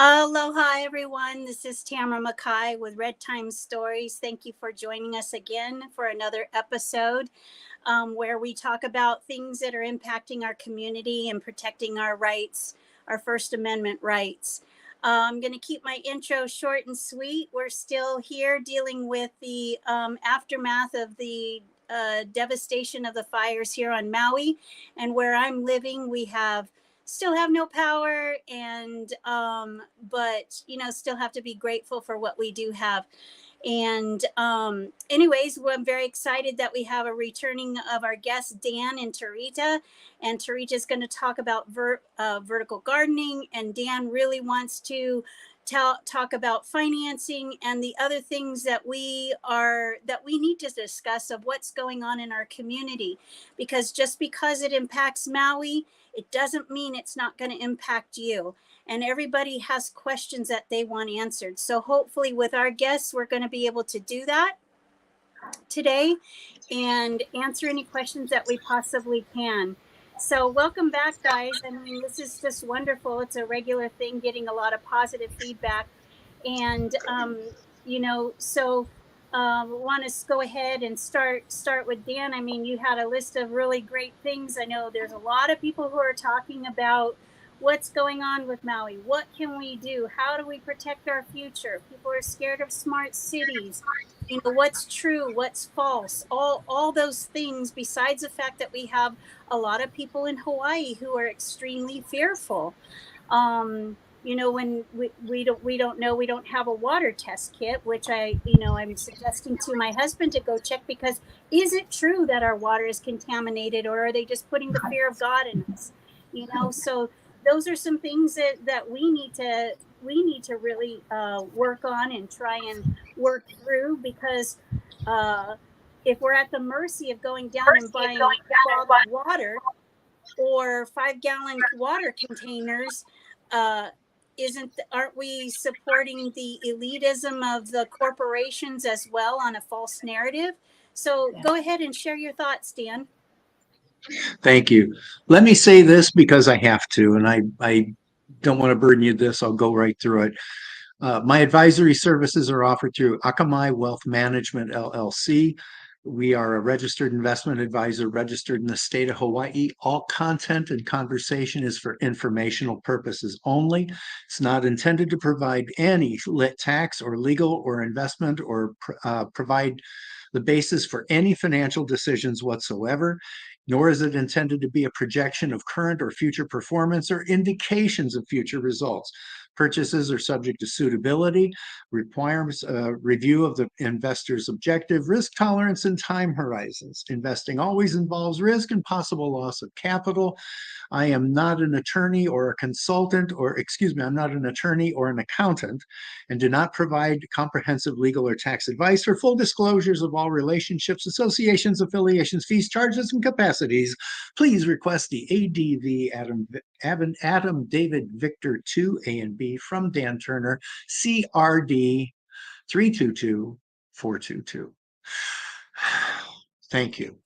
Aloha, everyone. This is Tamara Mackay with Redtime Stories. Thank you for joining us again for another episode where we talk about things that are impacting our community and protecting our rights, our First Amendment rights. I'm going to keep my intro short and sweet. We're still here dealing with the aftermath of the devastation of the fires here on Maui. And where I'm living, we still have no power, and but still have to be grateful for what we do have. And anyways, I'm very excited that we have a returning of our guests, Dan and Tarita. And Tarita is going to talk about vertical gardening, and Dan really wants to talk about financing and the other things that we need to discuss of what's going on in our community. Because just because it impacts Maui, it doesn't mean it's not going to impact you. And everybody has questions that they want answered. So hopefully with our guests, we're going to be able to do that today and answer any questions that we possibly can. So welcome back, guys. I mean, this is just wonderful. It's a regular thing, getting a lot of positive feedback. And, want to go ahead and start with Dan. I mean, you had a list of really great things. I know there's a lot of people who are talking about what's going on with Maui. What can we do? How do we protect our future? People are scared of smart cities. What's true, what's false, all those things, besides the fact that we have a lot of people in Hawaii who are extremely fearful. When we don't know, we don't have a water test kit, which I'm suggesting to my husband to go check, because is it true that our water is contaminated, or are they just putting the fear of God in us? So those are some things that we need to really work on and try and work through, because if we're at the mercy of going down and buying bottled water or 5-gallon water containers, aren't we supporting the elitism of the corporations as well on a false narrative? So go ahead and share your thoughts, Dan. Thank you. Let me say this because I have to, and I don't want to burden you with this. I'll go right through it. My advisory services are offered through Akamai Wealth Management, LLC. We are a registered investment advisor registered in the state of Hawaii. All content and conversation is for informational purposes only. It's not intended to provide any tax or legal or investment or provide the basis for any financial decisions whatsoever, nor is it intended to be a projection of current or future performance or indications of future results. Purchases are subject to suitability, requires a review of the investor's objective, risk tolerance, and time horizons. Investing always involves risk and possible loss of capital. I am not an attorney or a consultant, I'm not an attorney or an accountant, and do not provide comprehensive legal or tax advice. For full disclosures of all relationships, associations, affiliations, fees, charges, and capacities, please request the ADV Adam David Victor 2 A and B from Dan Turner, CRD 322422. Thank you.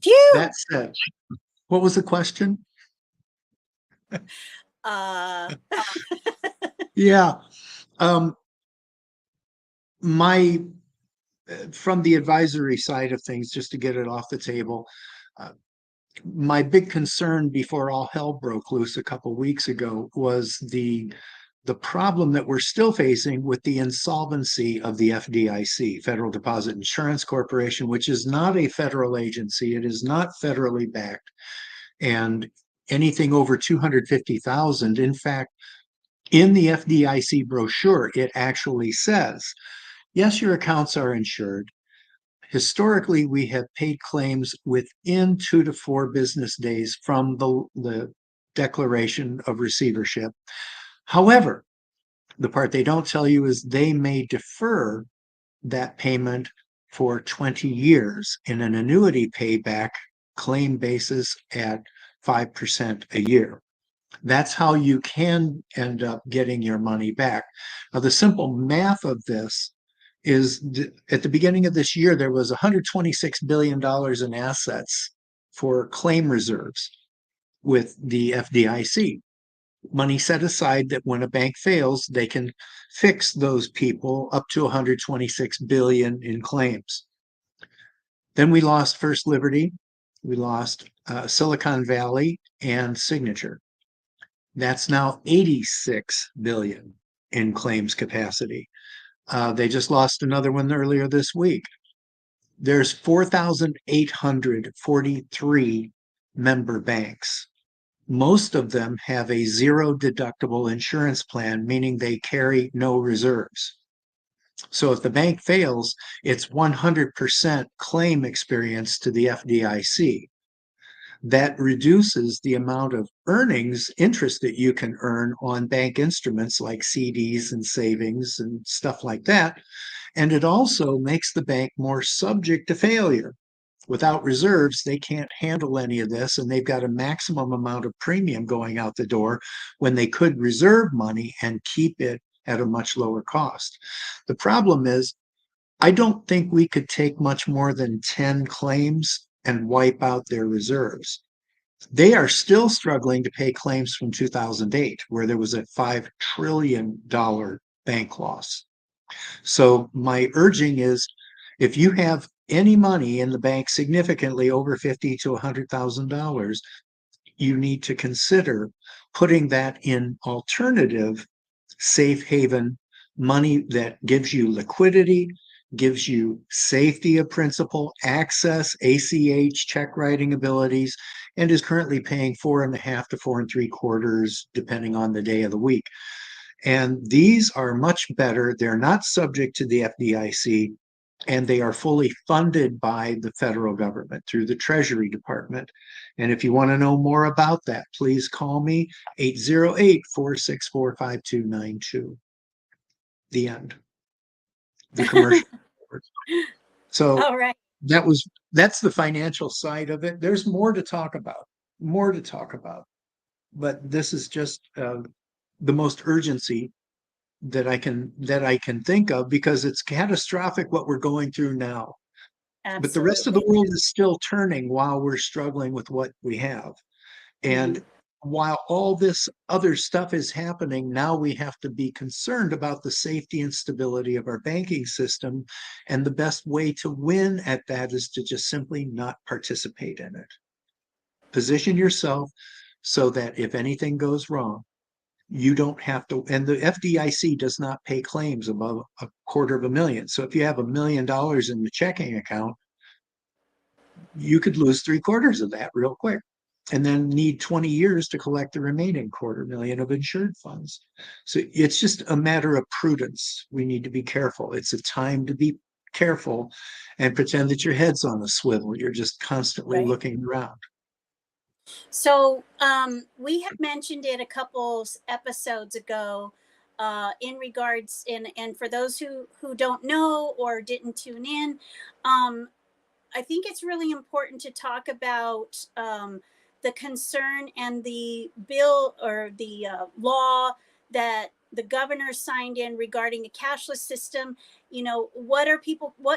Phew! That said, what was the question? Yeah. From the advisory side of things, just to get it off the table, my big concern before all hell broke loose a couple weeks ago was the problem that we're still facing with the insolvency of the FDIC, Federal Deposit Insurance Corporation, which is not a federal agency. It is not federally backed. And anything over 250,000, in fact, in the FDIC brochure, it actually says, yes, your accounts are insured. Historically, we have paid claims within 2 to 4 business days from the declaration of receivership. However, the part they don't tell you is they may defer that payment for 20 years in an annuity payback claim basis at 5% a year. That's how you can end up getting your money back. Now, the simple math of this is at the beginning of this year, there was $126 billion in assets for claim reserves with the FDIC. money set aside that when a bank fails, they can fix those people up to 126 billion in claims. Then we lost First Liberty, we lost Silicon Valley and Signature. That's now 86 billion in claims capacity. They just lost another one earlier this week. There's 4,843 member banks. Most of them have a zero deductible insurance plan, meaning they carry no reserves. So if the bank fails, it's 100% claim experience to the FDIC. That reduces the amount of earnings, interest that you can earn on bank instruments like CDs and savings and stuff like that. And it also makes the bank more subject to failure. Without reserves, they can't handle any of this, and they've got a maximum amount of premium going out the door when they could reserve money and keep it at a much lower cost. The problem is, I don't think we could take much more than 10 claims and wipe out their reserves. They are still struggling to pay claims from 2008, where there was a $5 trillion bank loss. So my urging is, if you have any money in the bank significantly over $50,000 to $100,000, you need to consider putting that in alternative safe haven money that gives you liquidity, gives you safety of principal, access, ACH, check writing abilities, and is currently paying 4.5 to 4.75, depending on the day of the week. And these are much better. They're not subject to the FDIC, and they are fully funded by the federal government through the Treasury Department. And if you want to know more about that, please call me 808-464-5292. The end. The commercial. So All right. that's the financial side of it. There's more to talk about, but this is just the most urgency that I can think of, because it's catastrophic what we're going through now. But the rest of the Absolutely. world is still turning while we're struggling with what we have. And Mhm. while all this other stuff is happening, now we have to be concerned about the safety and stability of our banking system. And the best way to win at that is to just simply not participate in it. Position yourself so that if anything goes wrong, you don't have to, and the FDIC does not pay claims above $250,000. So if you have $1 million in the checking account, you could lose 3/4 of that real quick, and then need 20 years to collect the remaining $250,000 of insured funds. So it's just a matter of prudence. We need to be careful. It's a time to be careful and pretend that your head's on a swivel. You're just constantly Right. looking around. So we had mentioned it a couple episodes ago in regards, and for those who don't know or didn't tune in, um, I think it's really important to talk about the concern and the bill or the law that the governor signed in regarding a cashless system. You know, what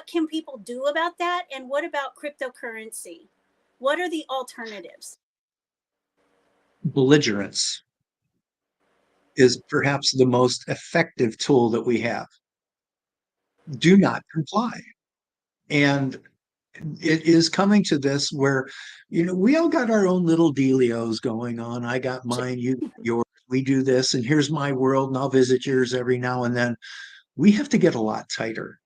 can people do about that? And what about cryptocurrency? What are the alternatives? Belligerence is perhaps the most effective tool that we have. Do not comply. And it is coming to this where, we all got our own little dealios going on. I got mine, you got yours, we do this, and here's my world, and I'll visit yours every now and then. We have to get a lot tighter.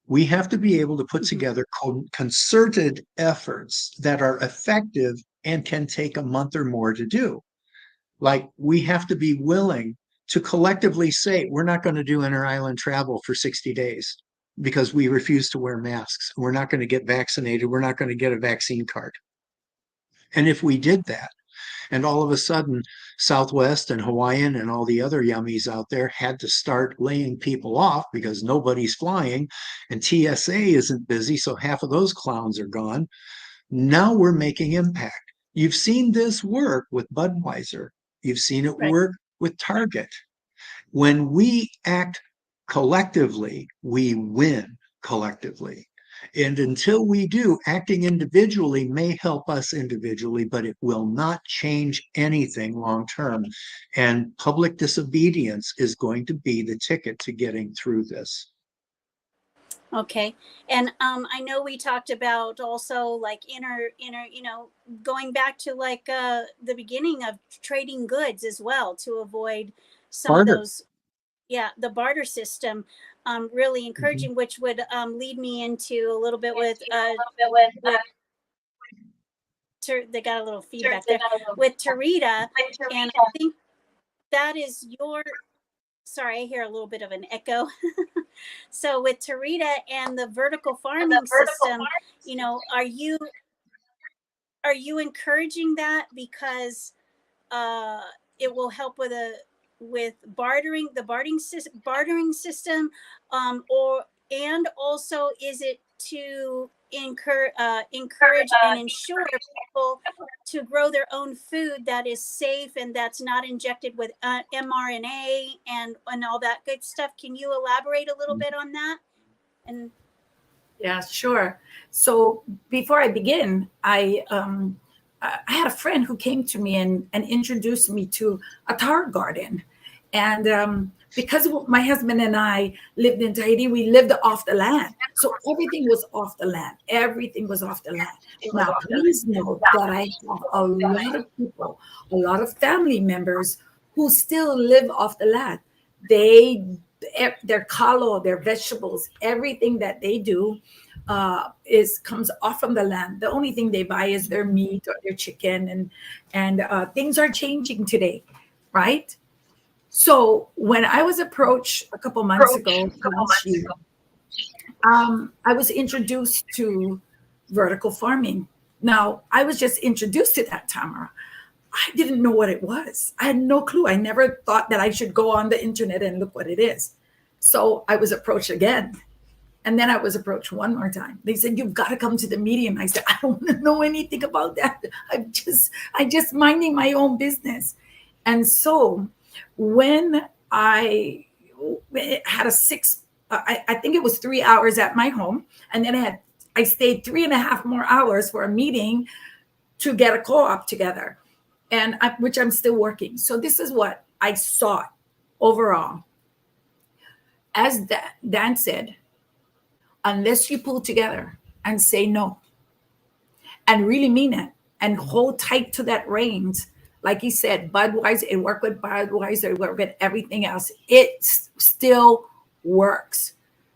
We have to be able to put Mhm. together concerted efforts that are effective and can take a month or more to do. Like, we have to be willing to collectively say, we're not going to do inter-island travel for 60 days because we refuse to wear masks. We're not going to get vaccinated. We're not going to get a vaccine card. And if we did that, and all of a sudden, Southwest and Hawaiian and all the other yummies out there had to start laying people off because nobody's flying and TSA isn't busy, so half of those clowns are gone. Now we're making impact. You've seen this work with Budweiser. You've seen it Right. work with Target. When we act collectively, we win collectively. And until we do, acting individually may help us individually, but it will not change anything long term. And public disobedience is going to be the ticket to getting through this. Okay. And I know we talked about also like going back to like the beginning of trading goods as well to avoid some of Barter. those, yeah, the barter system, really Mhm. encouraging, which would lead me into a little bit with they got a little feedback there with Tarita, and I think that is your, sorry, I hear a little bit of an echo. So with Tarita and the vertical farming system, are you encouraging that because uh, it will help with bartering, the bartering system, or and also is it to encourage and ensure people to grow their own food that is safe and that's not injected with mRNA and all that good stuff? Can you elaborate a little bit on that? And Yeah, sure. So before I begin, I had a friend who came to me and introduced me to a tar garden. And because my husband and I lived in Tahiti, we lived off the land. So everything was off the land. Everything was off the land. Now, please note that I have a lot of people, a lot of family members who still live off the land. They, their kalo, their vegetables, everything that they do is comes off from the land. The only thing they buy is their meat or their chicken, and things are changing today, right? So when I was approached a couple months ago, last year, I was introduced to vertical farming. Now I was just introduced to that, Tamara. I didn't know what it was. I had no clue. I never thought that I should go on the internet and look what it is. So I was approached again. And then I was approached one more time. They said, "You've got to come to the meeting." I said, "I don't know anything about that. I just minding my own business." And so when I had I think it was 3 hours at my home. And then I stayed 3.5 more hours for a meeting to get a co-op together, which I'm still working. So this is what I saw overall. As Dan said, unless you pull together and say no and really mean it and hold tight to that reins, like he said, Budweiser, it worked with Budweiser, it worked with everything else. It still works.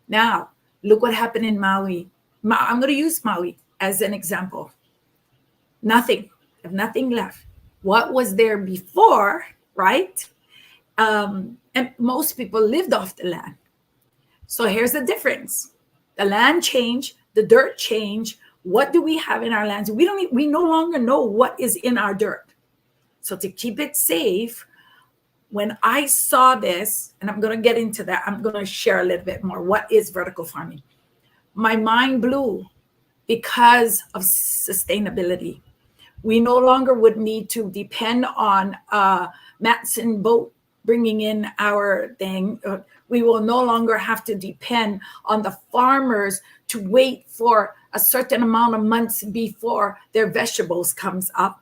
Now, look what happened in Maui. I'm going to use Maui as an example. Nothing left. What was there before, right? And most people lived off the land. So here's the difference. The land changed, the dirt changed. What do we have in our lands? We no longer know what is in our dirt. So to keep it safe, when I saw this, and I'm going to get into that, I'm going to share a little bit more. What is vertical farming? My mind blew because of sustainability. We no longer would need to depend on Matson boat bringing in our thing. We will no longer have to depend on the farmers to wait for a certain amount of months before their vegetables comes up.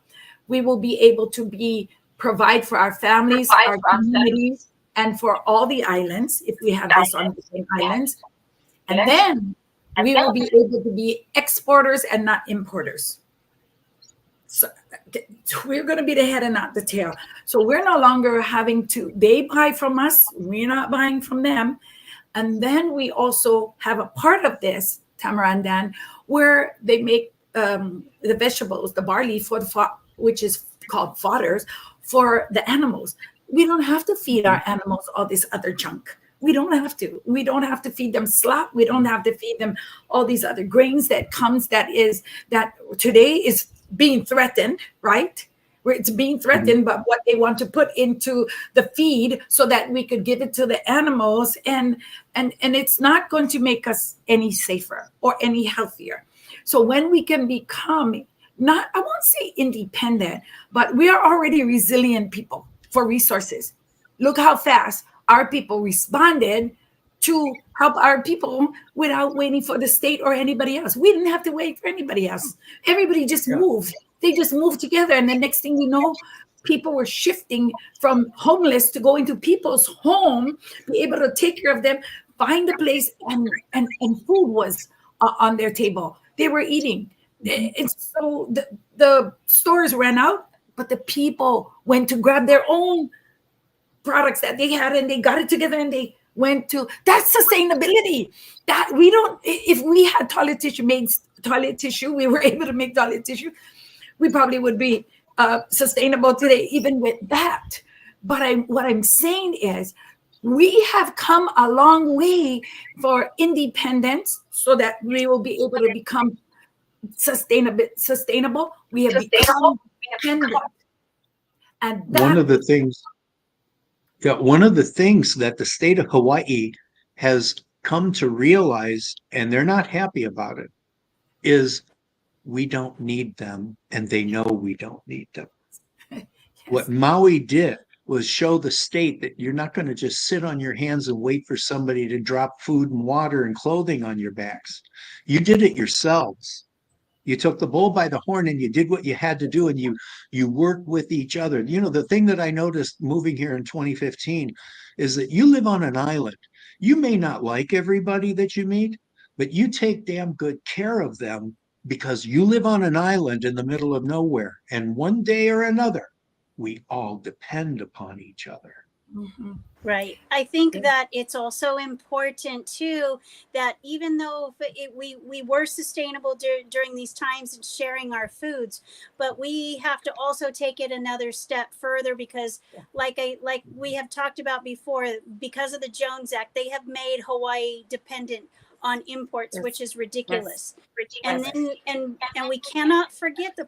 We will be able to provide for our families, our communities, and for all the islands, if we have this on the same islands. And then we will be able to be exporters and not importers. So we're going to be the head and not the tail. So we're no longer they buy from us, we're not buying from them. And then we also have a part of this, Tamara and Dan, where they make the vegetables, the barley, which is called fodders, for the animals. We don't have to feed our animals all this other junk. We don't have to. We don't have to feed them slop. We don't have to feed them all these other grains that today is being threatened, right? Where it's being threatened, but what they want to put into the feed so that we could give it to the animals, and it's not going to make us any safer or any healthier. So when we can become I won't say independent, but we are already resilient people for resources. Look how fast our people responded to help our people without waiting for the state or anybody else. We didn't have to wait for anybody else. Everybody just moved. They just moved together. And the next thing you know, people were shifting from homeless to go into people's home, be able to take care of them, find a place, and food was on their table. They were eating. And so the stores ran out, but the people went to grab their own products that they had, and they got it together, and they went to, that's sustainability. That we don't, if we had toilet tissue, we were able to make toilet tissue, we probably would be sustainable today, even with that. But what I'm saying is, we have come a long way for independence so that we will be able to become sustainable. We have become independent. And one of the things that the state of Hawaii has come to realize, and they're not happy about it, is we don't need them, and they know we don't need them. Yes. What Maui did was show the state that you're not going to just sit on your hands and wait for somebody to drop food and water and clothing on your backs. You did it yourselves. You took the bull by the horn and you did what you had to do, and you worked with each other. You know, the thing that I noticed moving here in 2015 is that you live on an island. You may not like everybody that you meet, but you take damn good care of them because you live on an island in the middle of nowhere. And one day or another, we all depend upon each other. Mm-hmm. Right. I think that it's also important too that even though we were sustainable during these times and sharing our foods, but we have to also take it another step further because, like we have talked about before, because of the Jones Act, they have made Hawaii dependent on imports, which is ridiculous. And then and we cannot forget the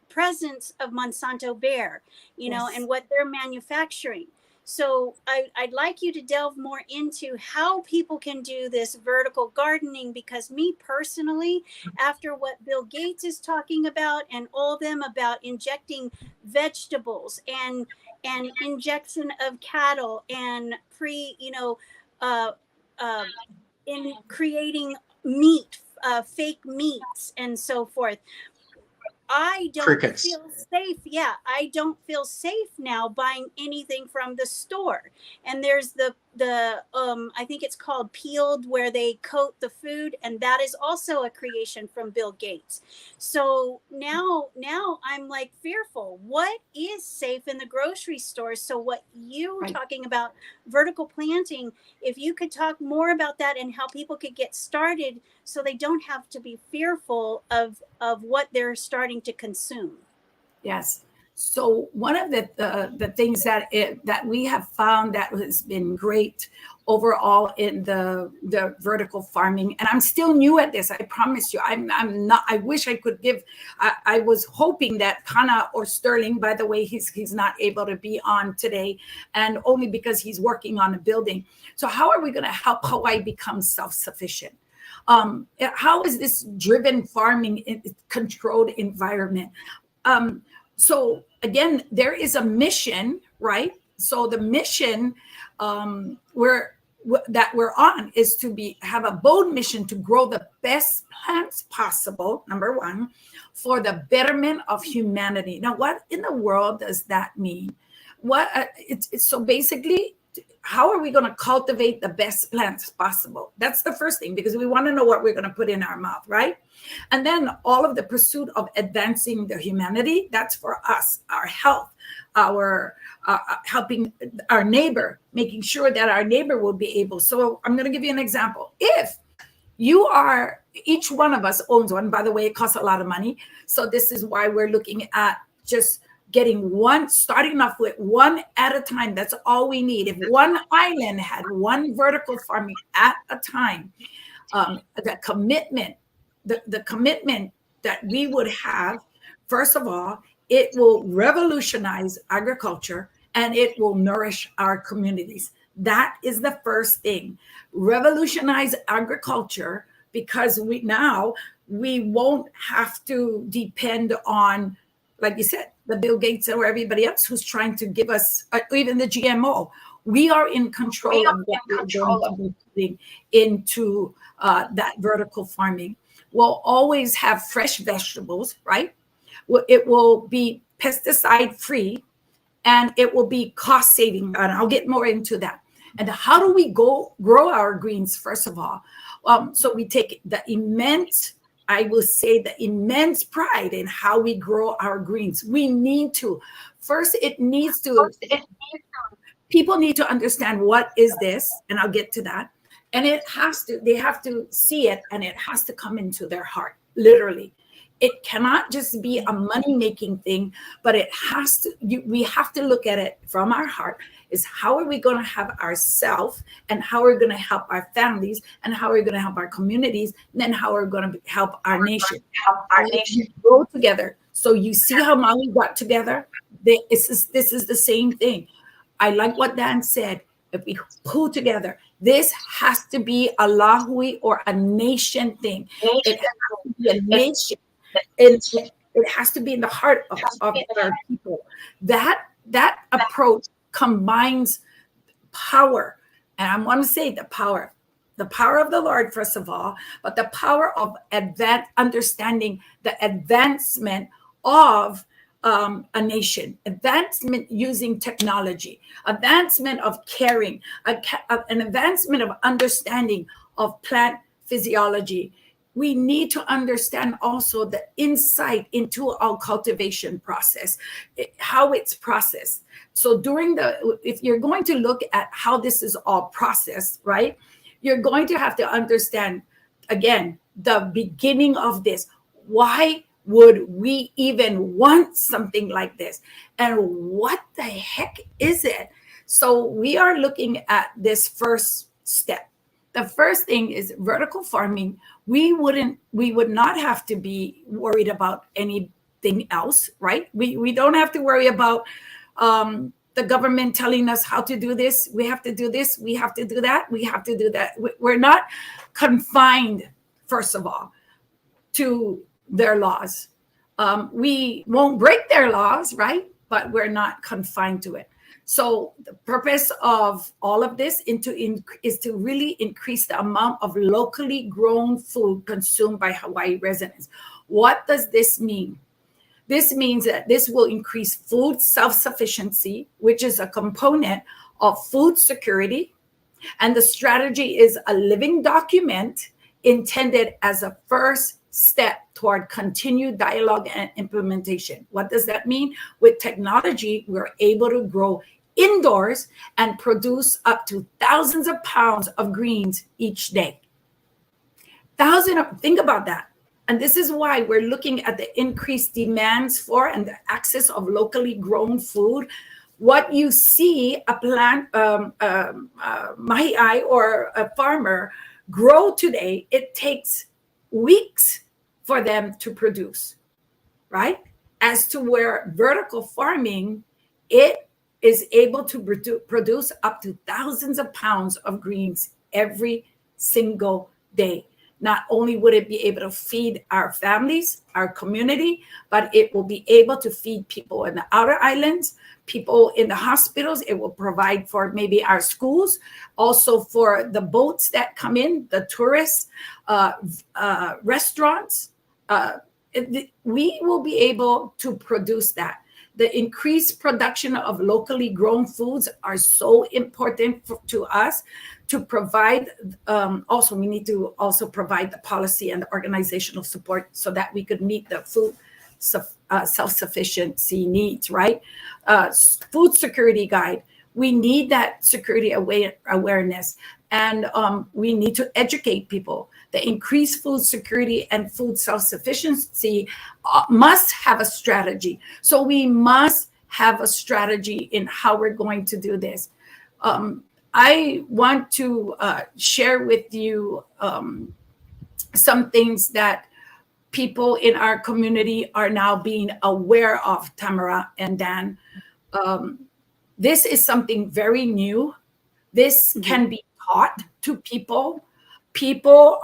presence of Monsanto Bear, and what they're manufacturing. So I'd like you to delve more into how people can do this vertical gardening, because me personally, after what Bill Gates is talking about and all them about injecting vegetables and injection of cattle and in creating meat, fake meats and so forth, I don't feel safe. Yeah, I don't feel safe now buying anything from the store. And there's the I think it's called peeled, where they coat the food, and that is also a creation from Bill Gates. So now I'm like fearful. What is safe in the grocery store? So what you were talking about, vertical planting, if you could talk more about that and how people could get started so they don't have to be fearful of what they're starting to consume. Yes. So one of the things that we have found that has been great overall in the vertical farming, and I'm still new at this, I promise you. I'm not. I wish I could give. I was hoping that Kana or Sterling, by the way, he's not able to be on today, and only because he's working on a building. So how are we going to help Hawaii become self-sufficient? How is this driven farming in controlled environment? So again, there is a mission, right? So the mission that we're on is to have a bold mission to grow the best plants possible, number one, for the betterment of humanity. Now, what in the world does that mean? It's so basically, how are we going to cultivate the best plants possible? That's the first thing, because we want to know what we're going to put in our mouth, right? And then all of the pursuit of advancing the humanity, that's for us, our health, our helping our neighbor, making sure that our neighbor will be able. So I'm going to give you an example. If each one of us owns one, by the way, it costs a lot of money. So this is why we're looking at just getting one, starting off with one at a time. That's all we need. If one island had one vertical farming at a time, the commitment that we would have, first of all, it will revolutionize agriculture and it will nourish our communities. That is the first thing. Revolutionize agriculture, because we won't have to depend on, like you said, the Bill Gates or everybody else who's trying to give us, even the GMO. We are in control of what we're going to be putting into that vertical farming. We'll always have fresh vegetables, right? It will be pesticide free, and it will be cost saving. And I'll get more into that. And how do we grow our greens, first of all? So we take the immense pride in how we grow our greens. We need to, first, people need to understand what is this, and I'll get to that. And they have to see it, and it has to come into their heart, literally. It cannot just be a money-making thing, but we have to look at it from our heart. Is how are we going to have ourselves, and how are we going to help our families, and how are we going to help our communities, and then how are we going to help our nation. Go together. So you see how Maui got together? This is the same thing. I like what Dan said. If we pull together, this has to be a Lahui or a nation thing. It has to be a nation. It has to be in the heart of our people. That approach combines power, and I want to say the power of the Lord, first of all, but the power of understanding the advancement of a nation, advancement using technology, advancement of caring, an advancement of understanding of plant physiology. We need to understand also the insight into our cultivation process, how it's processed. So if you're going to look at how this is all processed, right, you're going to have to understand, again, the beginning of this. Why would we even want something like this? And what the heck is it? So we are looking at this first step. The first thing is vertical farming. We would not have to be worried about anything else, right? We don't have to worry about the government telling us how to do this. We have to do this. We have to do that. We have to do that. We're not confined, first of all, to their laws. We won't break their laws, right? But we're not confined to it. So the purpose of all of this is to really increase the amount of locally grown food consumed by Hawaii residents. What does this mean? This means that this will increase food self-sufficiency, which is a component of food security. And the strategy is a living document intended as a first step toward continued dialogue and implementation. What does that mean? With technology, we're able to grow indoors and produce up to thousands of pounds of greens each day. Think about that. And this is why we're looking at the increased demands for and the access of locally grown food. What you see a plant, mahi'ai or a farmer grow today, it takes weeks for them to produce, right? As to where vertical farming, it is able to produce up to thousands of pounds of greens every single day. Not only would it be able to feed our families, our community, but it will be able to feed people in the outer islands, people in the hospitals. It will provide for maybe our schools, also for the boats that come in, the tourists, restaurants. We will be able to produce that. The increased production of locally grown foods are so important to us to provide. Also, we need to also provide the policy and the organizational support so that we could meet the food self-sufficiency needs, right? Food security guide. We need that security awareness, and we need to educate people. The increased food security and food self-sufficiency must have a strategy. So we must have a strategy in how we're going to do this. I want to share with you some things that people in our community are now being aware of, Tamara and Dan. This is something very new. This can be taught to people. People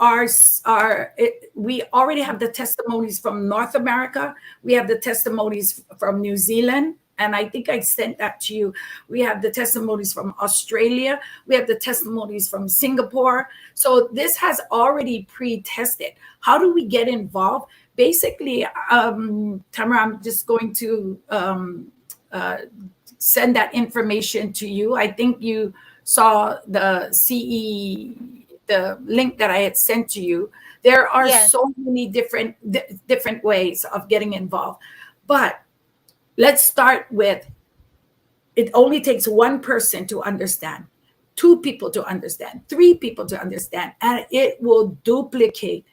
we already have the testimonies from North America. We have the testimonies from New Zealand And I think I sent that to you. We have the testimonies from Australia. We have the testimonies from Singapore. So this has already pre-tested. How do we get involved? Basically, Tamara, I'm just going to send that information to you. I think you saw the link that I had sent to you. There are so many different ways of getting involved. But let's start with, it only takes one person to understand, 2 people to understand, 3 people to understand, and it will duplicate.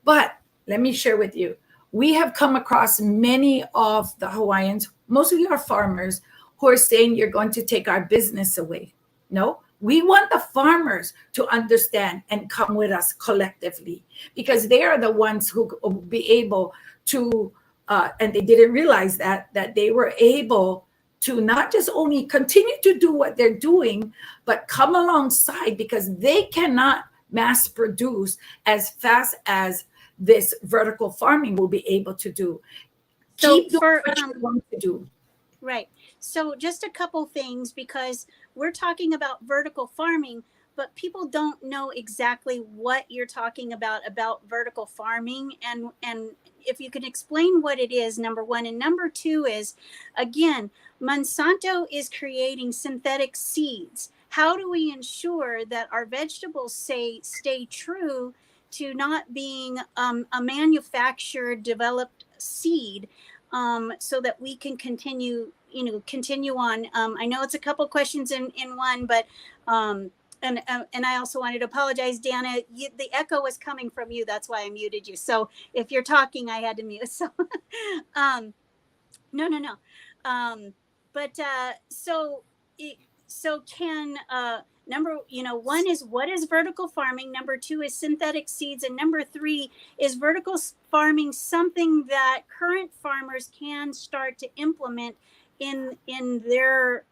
But let me share with you, we have come across many of the Hawaiians, most of you are farmers, who are saying you're going to take our business away. No, we want the farmers to understand and come with us collectively, because they are the ones who will be able to, and they didn't realize that they were able to not just only continue to do what they're doing, but come alongside, because they cannot mass produce as fast as this vertical farming will be able to do. So Keep doing what you want to do. Right. So just a couple things, because we're talking about vertical farming, but people don't know exactly what you're talking about vertical farming. And if you can explain what it is, number one. And number 2 is, again, Monsanto is creating synthetic seeds. How do we ensure that our vegetables stay true to not being a manufactured, developed seed, so that we can continue on? I know it's a couple questions in one, but and I also wanted to apologize, Dana. The echo was coming from you. That's why I muted you. So if you're talking, I had to mute. So no. So can one is, what is vertical farming? Number 2 is synthetic seeds, and number 3 is vertical farming something that current farmers can start to implement in their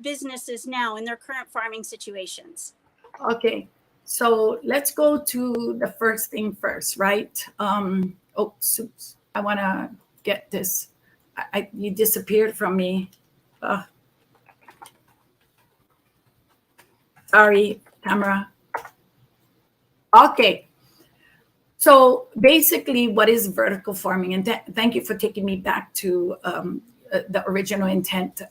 businesses now, in their current farming situations? Okay, so let's go to the first thing first, right? Oops, I want to get this. You disappeared from me. Sorry, Tamara. Okay, so basically, what is vertical farming? And thank you for taking me back to the original intent.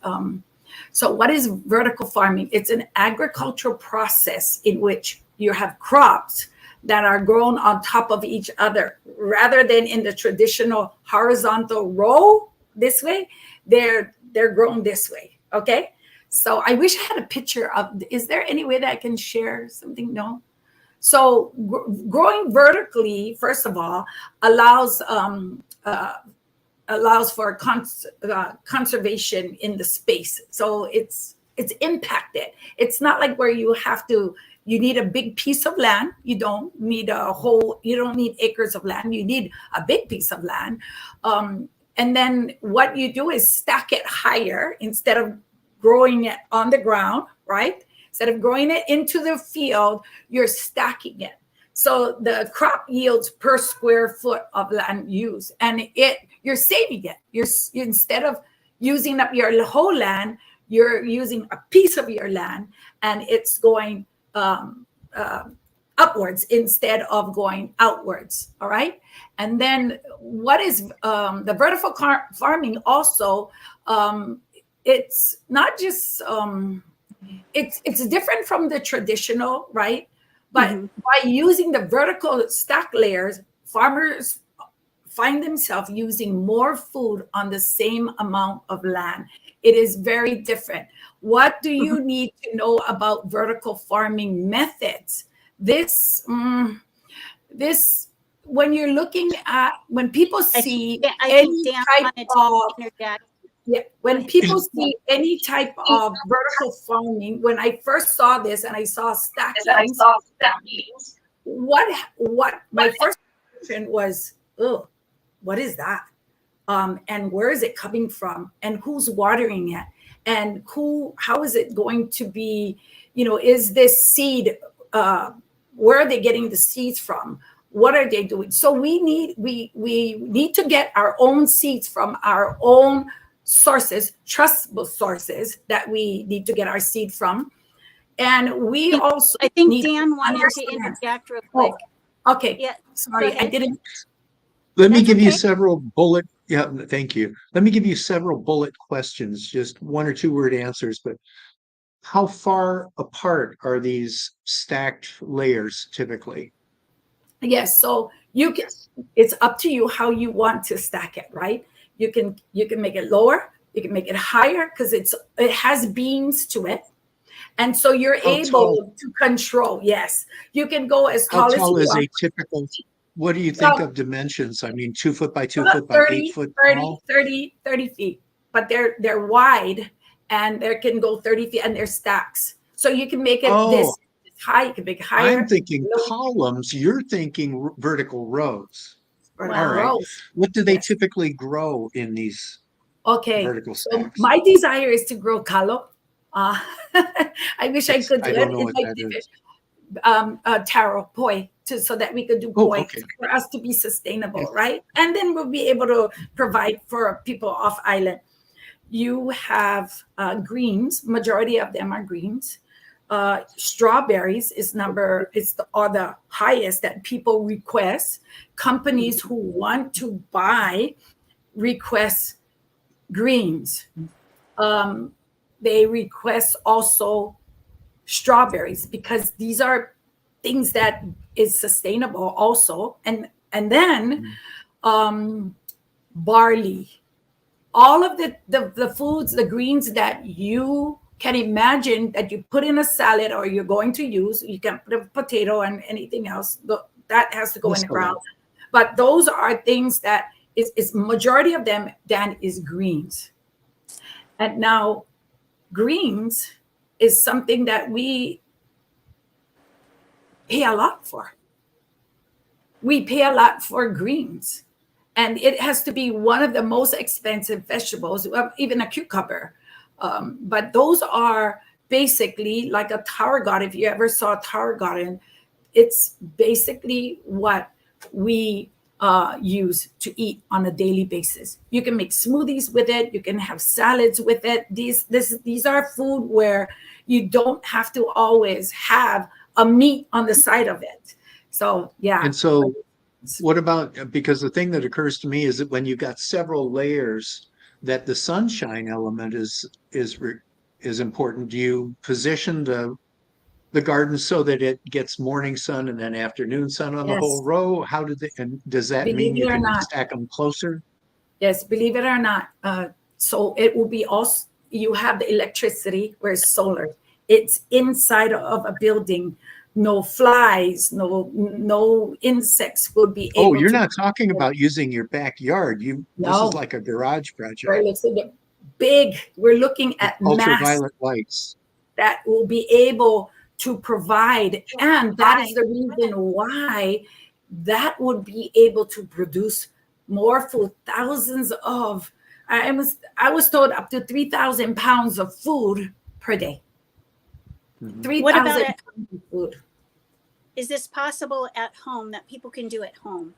So what is vertical farming? It's an agricultural process in which you have crops that are grown on top of each other, rather than in the traditional horizontal row this way. They're grown this way. Okay. So I wish I had a picture of, is there any way that I can share something? No. So growing vertically, first of all, allows for conservation in the space. So it's impacted. It's not like where you need a big piece of land. You don't need you don't need acres of land. You need a big piece of land. And then what you do is stack it higher instead of growing it on the ground, right? Instead of growing it into the field, you're stacking it. So the crop yields per square foot of land used, and you're saving it. You're instead of using up your whole land, you're using a piece of your land, and it's going upwards instead of going outwards. All right. And then what is the vertical farming also? It's not just it's different from the traditional, right? But by using the vertical stack layers, farmers find themselves using more food on the same amount of land. It is very different. What do you need to know about vertical farming methods? This, when you're looking at, when people see when people see any type of vertical farming, when I first saw this and I saw stacking, what my first question was, oh, what is that? And where is it coming from? And who's watering it? And how is it going to be, is this seed, where are they getting the seeds from? What are they doing? So we need to get our own seeds from our own sources, trustable sources that we need to get our seed from. And we also I think need Dan to wanted to understand. interject real quick. Oh, okay. Yeah, Sorry, I didn't. Let me That's give you okay. several bullet. Yeah, thank you. Let me give you several bullet questions, just 1 or 2 word answers. But how far apart are these stacked layers typically? Yes, so you can, it's up to you how you want to stack it, right? You can make it lower, you can make it higher because it has beams to it. And so you're How able tall? to control. Yes, you can go as How tall as tall you is want. a typical? What do you think Well, of dimensions? I mean, 2 foot by 2 about foot by 8 foot 30, tall. 30 feet, but they're wide and they can go 30 feet and they're stacks. So you can make it Oh, this high, you can make it higher. I'm thinking lower, columns. You're thinking vertical rows. or All right. rows. What do they Yes. typically grow in these Okay, vertical so stacks? my desire is to grow kalo. Uh, I wish I could do I it. don't know It's what like that is. taro poi, so that we could do Oh, poi okay. for us to be sustainable, Yes. right? And then we'll be able to provide for people off island. You have greens. Majority of them are greens. Strawberries are the highest that people request. Companies who want to buy request greens. They request also strawberries because these are things that is sustainable also. And then barley, all of the foods, the greens that you can imagine that you put in a salad or you're going to use. You can put a potato and anything else that has to go in the ground. But those are things that is majority of them, Dan, is greens. And now greens is something that we pay a lot for. We pay a lot for greens. And it has to be one of the most expensive vegetables, even a cucumber. But those are basically like a tower garden. If you ever saw a tower garden, it's basically what we use to eat on a daily basis. You can make smoothies with it. You can have salads with it. These are food where you don't have to always have a meat on the side of it. So yeah. And so what about, because the thing that occurs to me is that when you've got several layers, that the sunshine element is important. Do you position the garden so that it gets morning sun and then afternoon sun on the whole Yes, row? And does that mean believe you it or can not. stack them closer? Yes, believe it or not. So it will be also, you have the electricity where it's solar. It's inside of a building. No flies, no insects will be Oh, able you're to. not talking about using your backyard. This is No, like a garage project we're looking at big. We're looking with at mass ultraviolet lights. that will be able to provide, and that is the reason why that would be able to produce more food. Thousands of, I was told up to 3,000 pounds of food per day. Mhm. 3,000 pounds of food. Is this possible at home that people can do at home?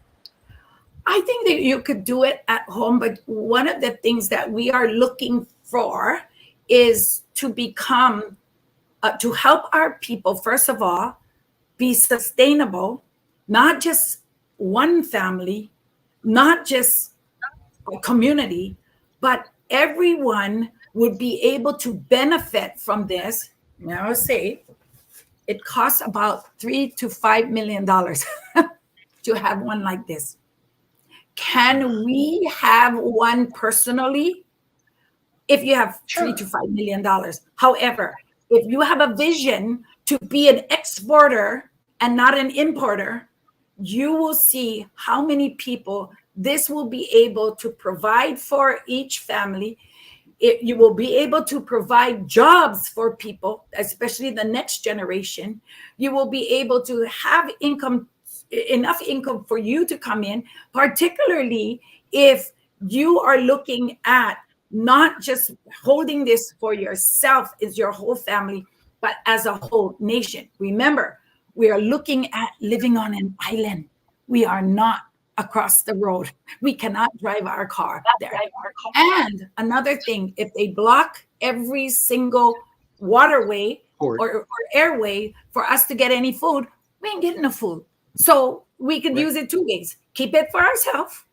I think that you could do it at home, but one of the things that we are looking for is to become, to help our people, first of all, be sustainable, not just one family, not just a community, but everyone would be able to benefit from this. Now, say it costs about $3 to $5 million to have one like this. Can we have one personally? If you have $3 to $5 million. However, if you have a vision to be an exporter and not an importer, you will see how many people this will be able to provide for each family. You will be able to provide jobs for people, especially the next generation. You will be able to have income, enough income for you to come in, particularly if you are looking at not just holding this for yourself, is your whole family, but as a whole nation. Remember, we are looking at living on an island. We are not across the road. We cannot drive our car there. And another thing, if they block every single waterway or airway for us to get any food, we ain't getting the food. So we could use it 2 ways: keep it for ourselves,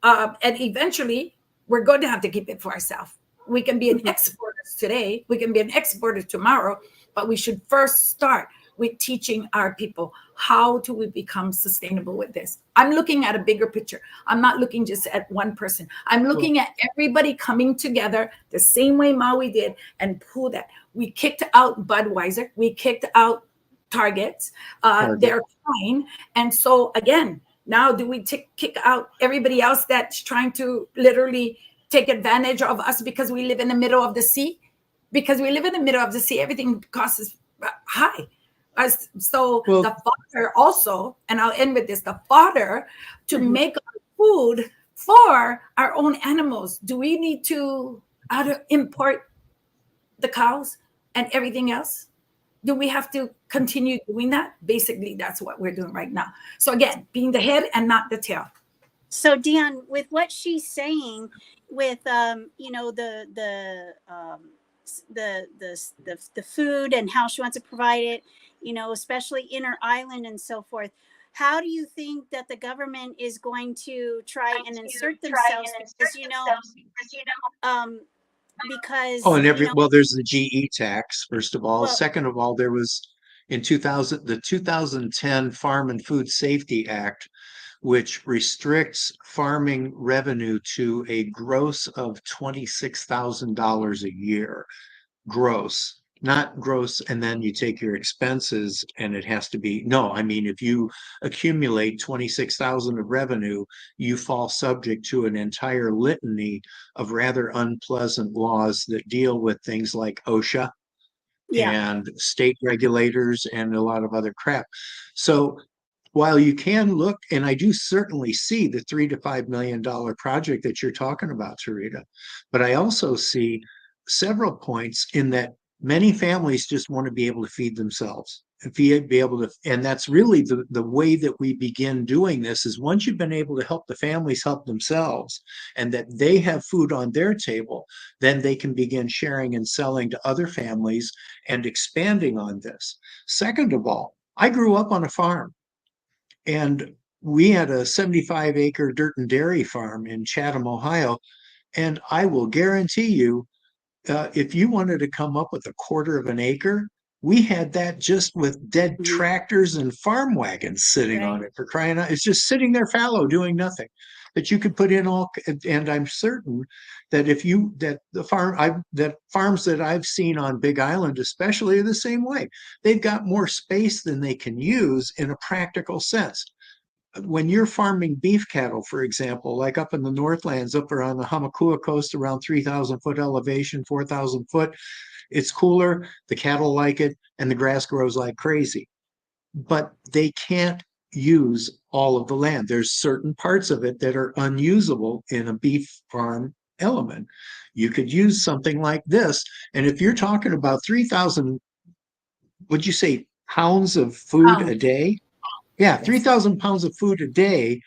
and eventually we're going to have to keep it for ourselves. We can be an exporter today, we can be an exporter tomorrow, but we should first start with teaching our people how do we become sustainable with this. I'm looking at a bigger picture. I'm not looking just at one person. I'm looking at everybody coming together the same way Maui did and pull that. We kicked out Budweiser. We kicked out Targets. They're fine. And so again, now do we kick out everybody else that's trying to literally take advantage of us because we live in the middle of the sea? Because we live in the middle of the sea, everything costs us high. So the fodder also, and I'll end with this, the fodder to make our food for our own animals. Do we need to import the cows and everything else? Do we have to continue doing that? Basically, that's what we're doing right now. So again, being the head and not the tail. So Dion, with what she's saying, with the food and how she wants to provide it, especially inner island and so forth. How do you think that the government is going to try and insert themselves? Because there's the GE tax, first of all. Second of all, there was in the 2010 Farm and Food Safety Act, which restricts farming revenue to a gross of $26,000 a year. Gross, not gross, and then you take your expenses and it has to be, if you accumulate 26,000 of revenue, you fall subject to an entire litany of rather unpleasant laws that deal with things like OSHA and state regulators and a lot of other crap. So while you can look, and I do certainly see the $3 to $5 million project that you're talking about, Tarita, but I also see several points in that many families just want to be able to feed themselves and be able to, and that's really the way that we begin doing this is once you've been able to help the families help themselves and that they have food on their table, then they can begin sharing and selling to other families and expanding on this. Second of all, I grew up on a farm. And we had a 75-acre dirt and dairy farm in Chatham, Ohio. And I will guarantee you, if you wanted to come up with a quarter of an acre, we had that just with dead tractors and farm wagons sitting on it, for crying out. It's just sitting there fallow, doing nothing. That you could put in all, and I'm certain that that farms that I've seen on Big Island especially are the same way. They've got more space than they can use in a practical sense. When you're farming beef cattle, for example, like up in the Northlands, up around the Hamakua coast, around 3,000 foot elevation, 4,000 foot, it's cooler, the cattle like it, and the grass grows like crazy. But they can't use all of the land. There's certain parts of it that are unusable in a beef farm element. You could use something like this. And if you're talking about 3,000, would you say pounds of food a day? Yeah, 3,000 pounds of food a day.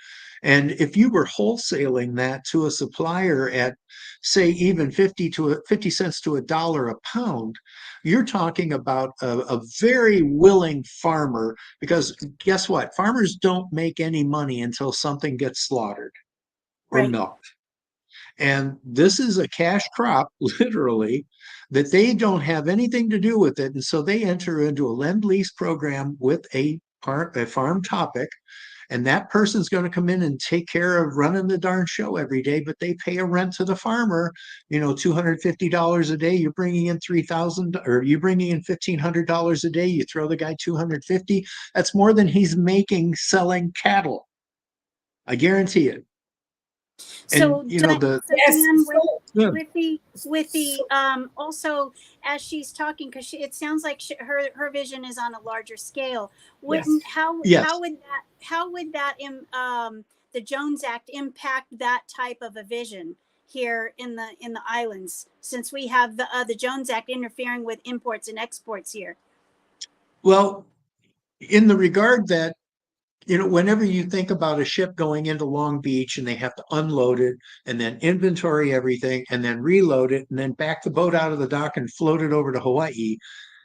And if you were wholesaling that to a supplier at, say, even 50 cents to $1 a pound, you're talking about a very willing farmer, because guess what? Farmers don't make any money until something gets slaughtered or milked. And this is a cash crop, literally, that they don't have anything to do with it. And so they enter into a lend-lease program with a farm topic, and that person's going to come in and take care of running the darn show every day, but they pay a rent to the farmer, $250 a day. You're bringing in $3,000, or you're bringing in $1,500 a day. You throw the guy $250. That's more than he's making selling cattle. I guarantee it. So, and with the also as she's talking, because it sounds like her vision is on a larger scale. How would that the Jones Act impact that type of a vision here in the islands, since we have the Jones Act interfering with imports and exports here? Well, in the regard that whenever you think about a ship going into Long Beach and they have to unload it and then inventory everything and then reload it and then back the boat out of the dock and float it over to Hawaii,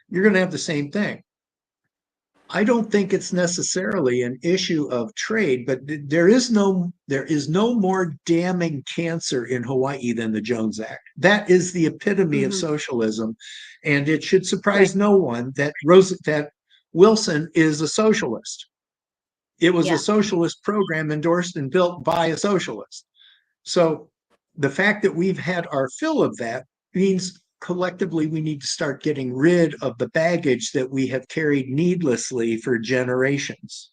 you're going to have the same thing. I don't think it's necessarily an issue of trade, but there is no more damning cancer in Hawaii than the Jones Act. That is the epitome of socialism, and it should surprise no one that Wilson is a socialist. It was a socialist program endorsed and built by a socialist. So the fact that we've had our fill of that means collectively we need to start getting rid of the baggage that we have carried needlessly for generations.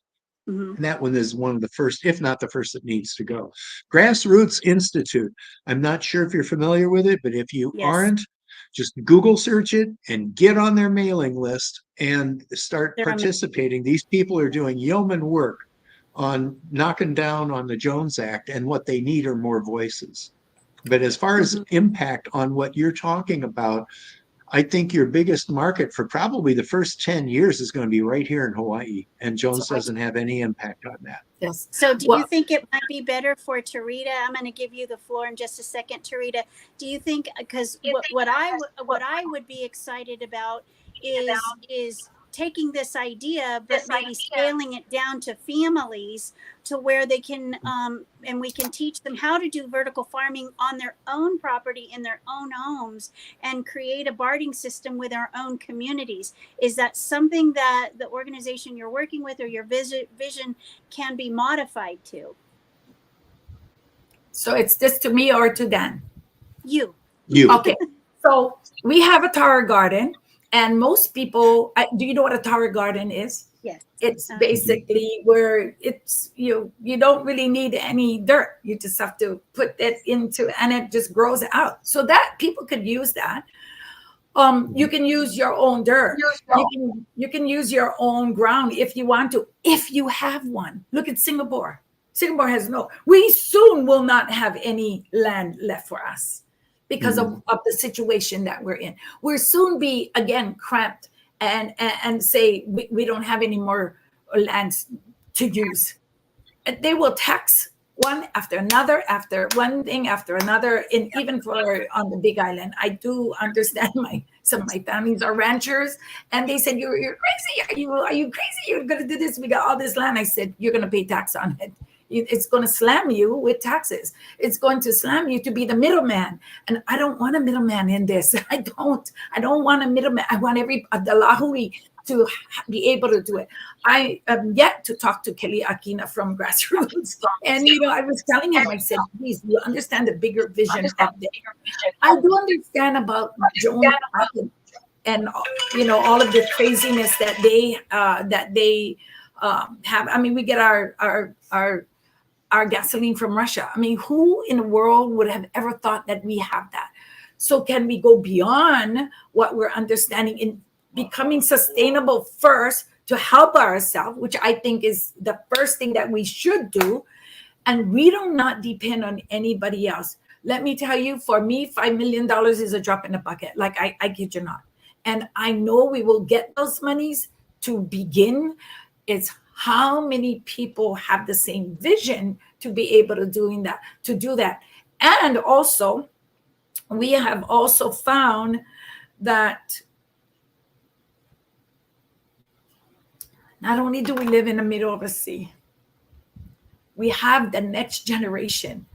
And that one is one of the first, if not the first, that needs to go. Grassroots Institute. I'm not sure if you're familiar with it, but if you aren't, just Google search it and get on their mailing list and start participating. These people are doing yeoman work on knocking down on the Jones Act, and what they need are more voices. But as far as impact on what you're talking about, I think your biggest market for probably the first 10 years is going to be right here in Hawaii, and Jones doesn't have any impact on that. Yes. So do you think it might be better for Tarita? I'm going to give you the floor in just a second, Tarita. Do you think, because what I would be excited about is taking this idea, but maybe scaling it down to families to where they can, and we can teach them how to do vertical farming on their own property in their own homes and create a bartering system with our own communities. Is that something that the organization you're working with or your vision can be modified to? So it's this to me or to Dan? You. Okay. So we have a tower garden. And most people, do you know what a tower garden is? Yes. It's basically where it's you don't really need any dirt. You just have to put it into, and it just grows out. So that people could use that. You can use your own dirt. You can use your own ground if you want to, if you have one. Look at Singapore. Singapore has we soon will not have any land left for us, because of the situation that we're in. We'll soon be, again, cramped and say we don't have any more lands to use. And they will tax one after another, after one thing after another. And even for on the Big Island, I do understand some of my families are ranchers, and they said, you're crazy. Are you crazy? You're going to do this. We got all this land. I said, you're going to pay tax on it. It's going to slam you with taxes. It's going to slam you to be the middleman. And I don't want a middleman in this. I don't want a middleman. I want the Lahui to be able to do it. I am yet to talk to Kelly Akina from Grassroots. And, I was telling him, I said, please, you understand the bigger vision of this. I do understand about Jones and, all of the craziness that they have. I mean, we get our gasoline from Russia. I mean, who in the world would have ever thought that we have that? So can we go beyond what we're understanding in becoming sustainable first to help ourselves, which I think is the first thing that we should do. And we do not depend on anybody else. Let me tell you, for me, $5 million is a drop in the bucket. Like I kid you not. And I know we will get those monies to begin. It's how many people have the same vision to be able to do that. And also, we have also found that not only do we live in the middle of a sea, we have the next generation.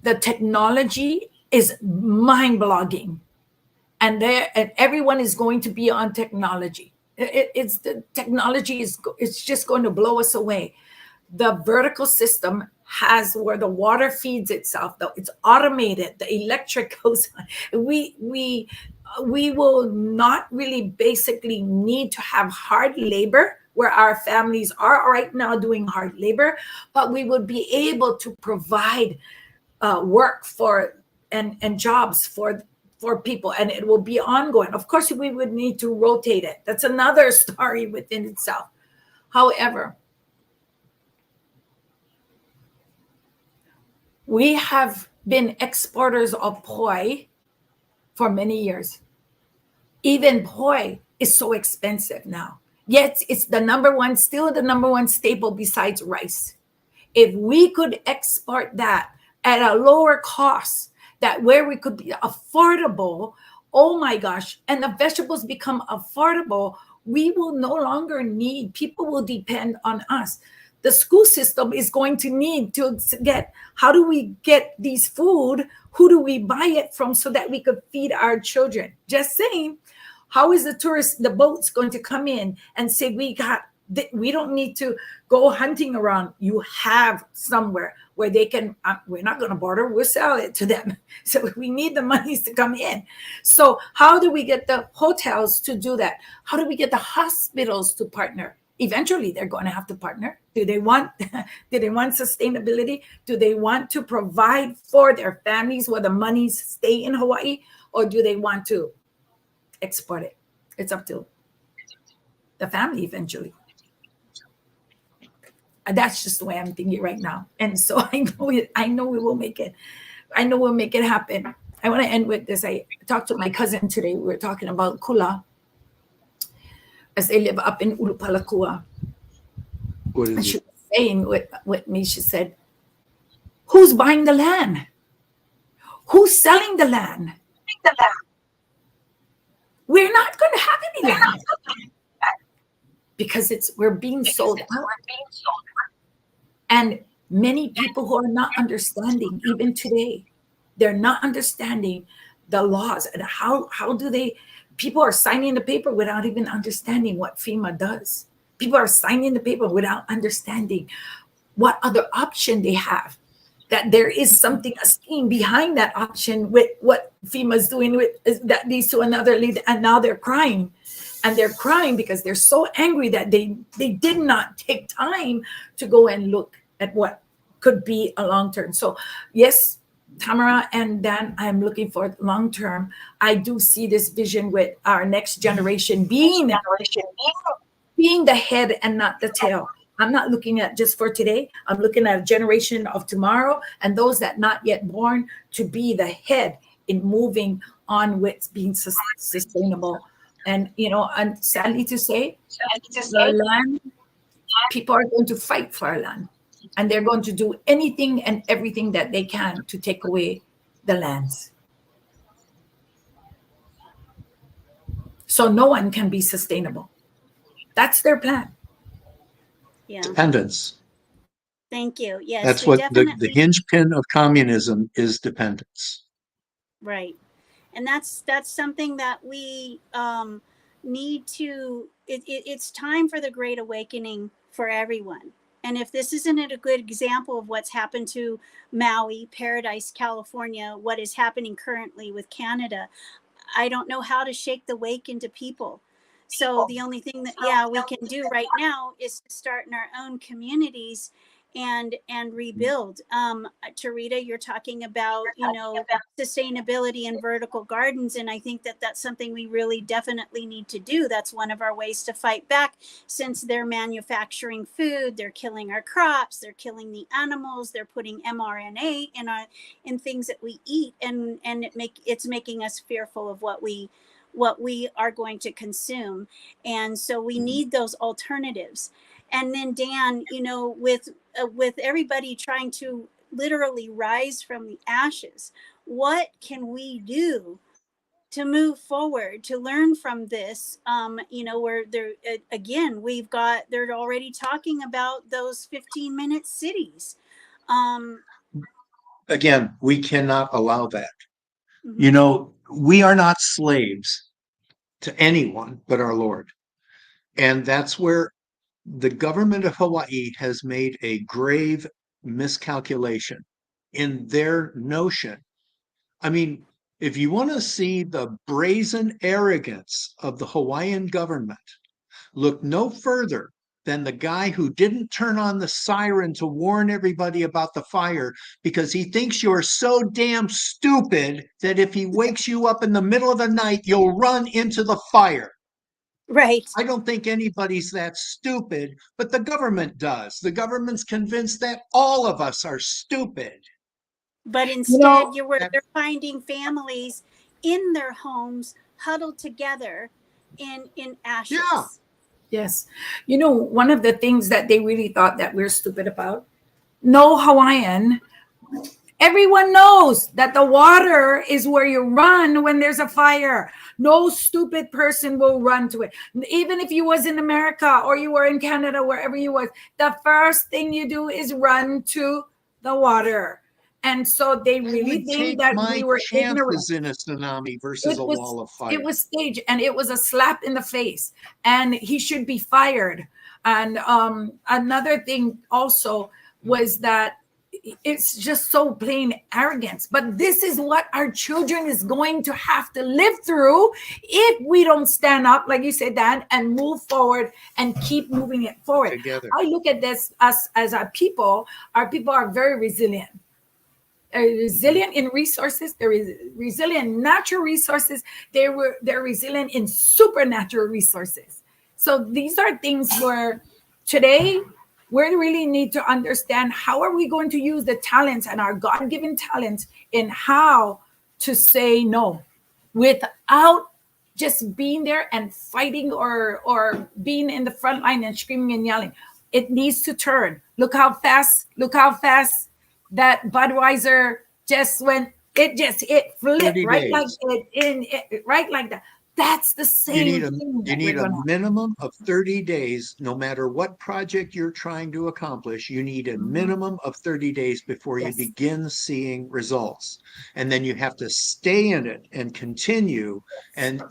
The technology is mind-boggling, and everyone is going to be on technology. It's the technology it's just going to blow us away. The vertical system has where the water feeds itself, though it's automated, the electric goes on. We will not really basically need to have hard labor where our families are right now doing hard labor, but we would be able to provide work for and jobs for people, and it will be ongoing. Of course, we would need to rotate it. That's another story within itself. However, we have been exporters of poi for many years. Even poi is so expensive now. Yet it's the number one, still the number one staple besides rice. If we could export that at a lower cost, that where we could be affordable, oh my gosh, and the vegetables become affordable, we will no longer need, people will depend on us. The school system is going to need to get, how do we get these food? Who do we buy it from so that we could feed our children? Just saying. How is the boats going to come in and say, we don't need to go hunting around? You have somewhere where they can, we're not going to barter, we'll sell it to them. So we need the monies to come in. So how do we get the hotels to do that? How do we get the hospitals to partner? Eventually they're going to have to partner. Do they want sustainability? Do they want to provide for their families where the monies stay in Hawaii? Or do they want to export it? It's up to the family eventually. And that's just the way I'm thinking right now. And so I know we will make it. I know we'll make it happen. I want to end with this. I talked to my cousin today. We were talking about Kula, as they live up in Ulupalakua. What And is she it? was saying with me, she said, who's buying the land? Who's selling the land? We're not going to have any land because we're being sold out. And many people who are not understanding, even today, they're not understanding the laws and how do they, people are signing the paper without even understanding what FEMA does. People are signing the paper without understanding what other option they have, that there is something, a scheme behind that option with what FEMA is doing with that leads to another lead. And now they're crying. And they're crying because they're so angry that they did not take time to go and look at what could be a long term. So yes, Tamara and Dan, I'm looking for long term. I do see this vision with our next generation being the head and not the tail. I'm not looking at just for today. I'm looking at a generation of tomorrow and those that not yet born to be the head in moving on with being sustainable. And, and sadly to say, the land, people are going to fight for our land. And they're going to do anything and everything that they can to take away the lands. So no one can be sustainable. That's their plan. Yeah. Dependence. Thank you. Yes. That's we what the definitely hinge pin of communism is, dependence. Right. And that's something that we need to, it's time for the Great Awakening for everyone. And if this isn't a good example of what's happened to Maui, Paradise, California, what is happening currently with Canada, I don't know how to shake the wake into people. So the only thing that we can do right now is to start in our own communities and rebuild. Tarita, you're talking about sustainability and vertical gardens, and I think that that's something we really definitely need to do. That's one of our ways to fight back, since they're manufacturing food, they're killing our crops, they're killing the animals, they're putting mRNA in things that we eat, and it's making us fearful of what we are going to consume. And so we need those alternatives. And then Dan, with everybody trying to literally rise from the ashes, what can we do to move forward, to learn from this? Where there again, they're already talking about those 15-minute cities. Again, we cannot allow that. Mhm. We are not slaves to anyone but our Lord. And that's where the government of Hawaii has made a grave miscalculation in their notion. I mean, if you want to see the brazen arrogance of the Hawaiian government, look no further than the guy who didn't turn on the siren to warn everybody about the fire because he thinks you're so damn stupid that if he wakes you up in the middle of the night, you'll run into the fire. Right. I don't think anybody's that stupid, but the government does. The government's convinced that all of us are stupid. But instead, they're finding families in their homes huddled together in Yeah. ashes. Yes. You know, one of the things that they really thought that we're stupid about, no Hawaiian. Everyone knows that the water is where you run when there's a fire. No stupid person will run to it. Even if you was in America or you were in Canada, wherever you was, the first thing you do is run to the water. And so they I really would think take that we my were ignorant. chances in a tsunami versus It a was wall of it fire. was staged, and it was a slap in the face, and he should be fired. And another thing also was that it's just so plain arrogance. But this is what our children is going to have to live through if we don't stand up, like you said, Dan, and move forward and keep moving it forward. Together. I look at this us as our people. Our people are very resilient. Resilient in resources. They're resilient in natural resources. They're resilient in supernatural resources. So these are things where today we really need to understand how are we going to use the talents and our God-given talents in how to say no without just being there and fighting or being in the front line and screaming and yelling. It needs to turn. Look how fast that Budweiser just went. It flipped 30 right like days. right like that. That's the You same need a thing you that we're need a gonna have. minimum of 30 days, no matter what project you're trying to accomplish. You need a Mhm. minimum of 30 days before you Yes. begin seeing results. And then you have to stay in it and continue. And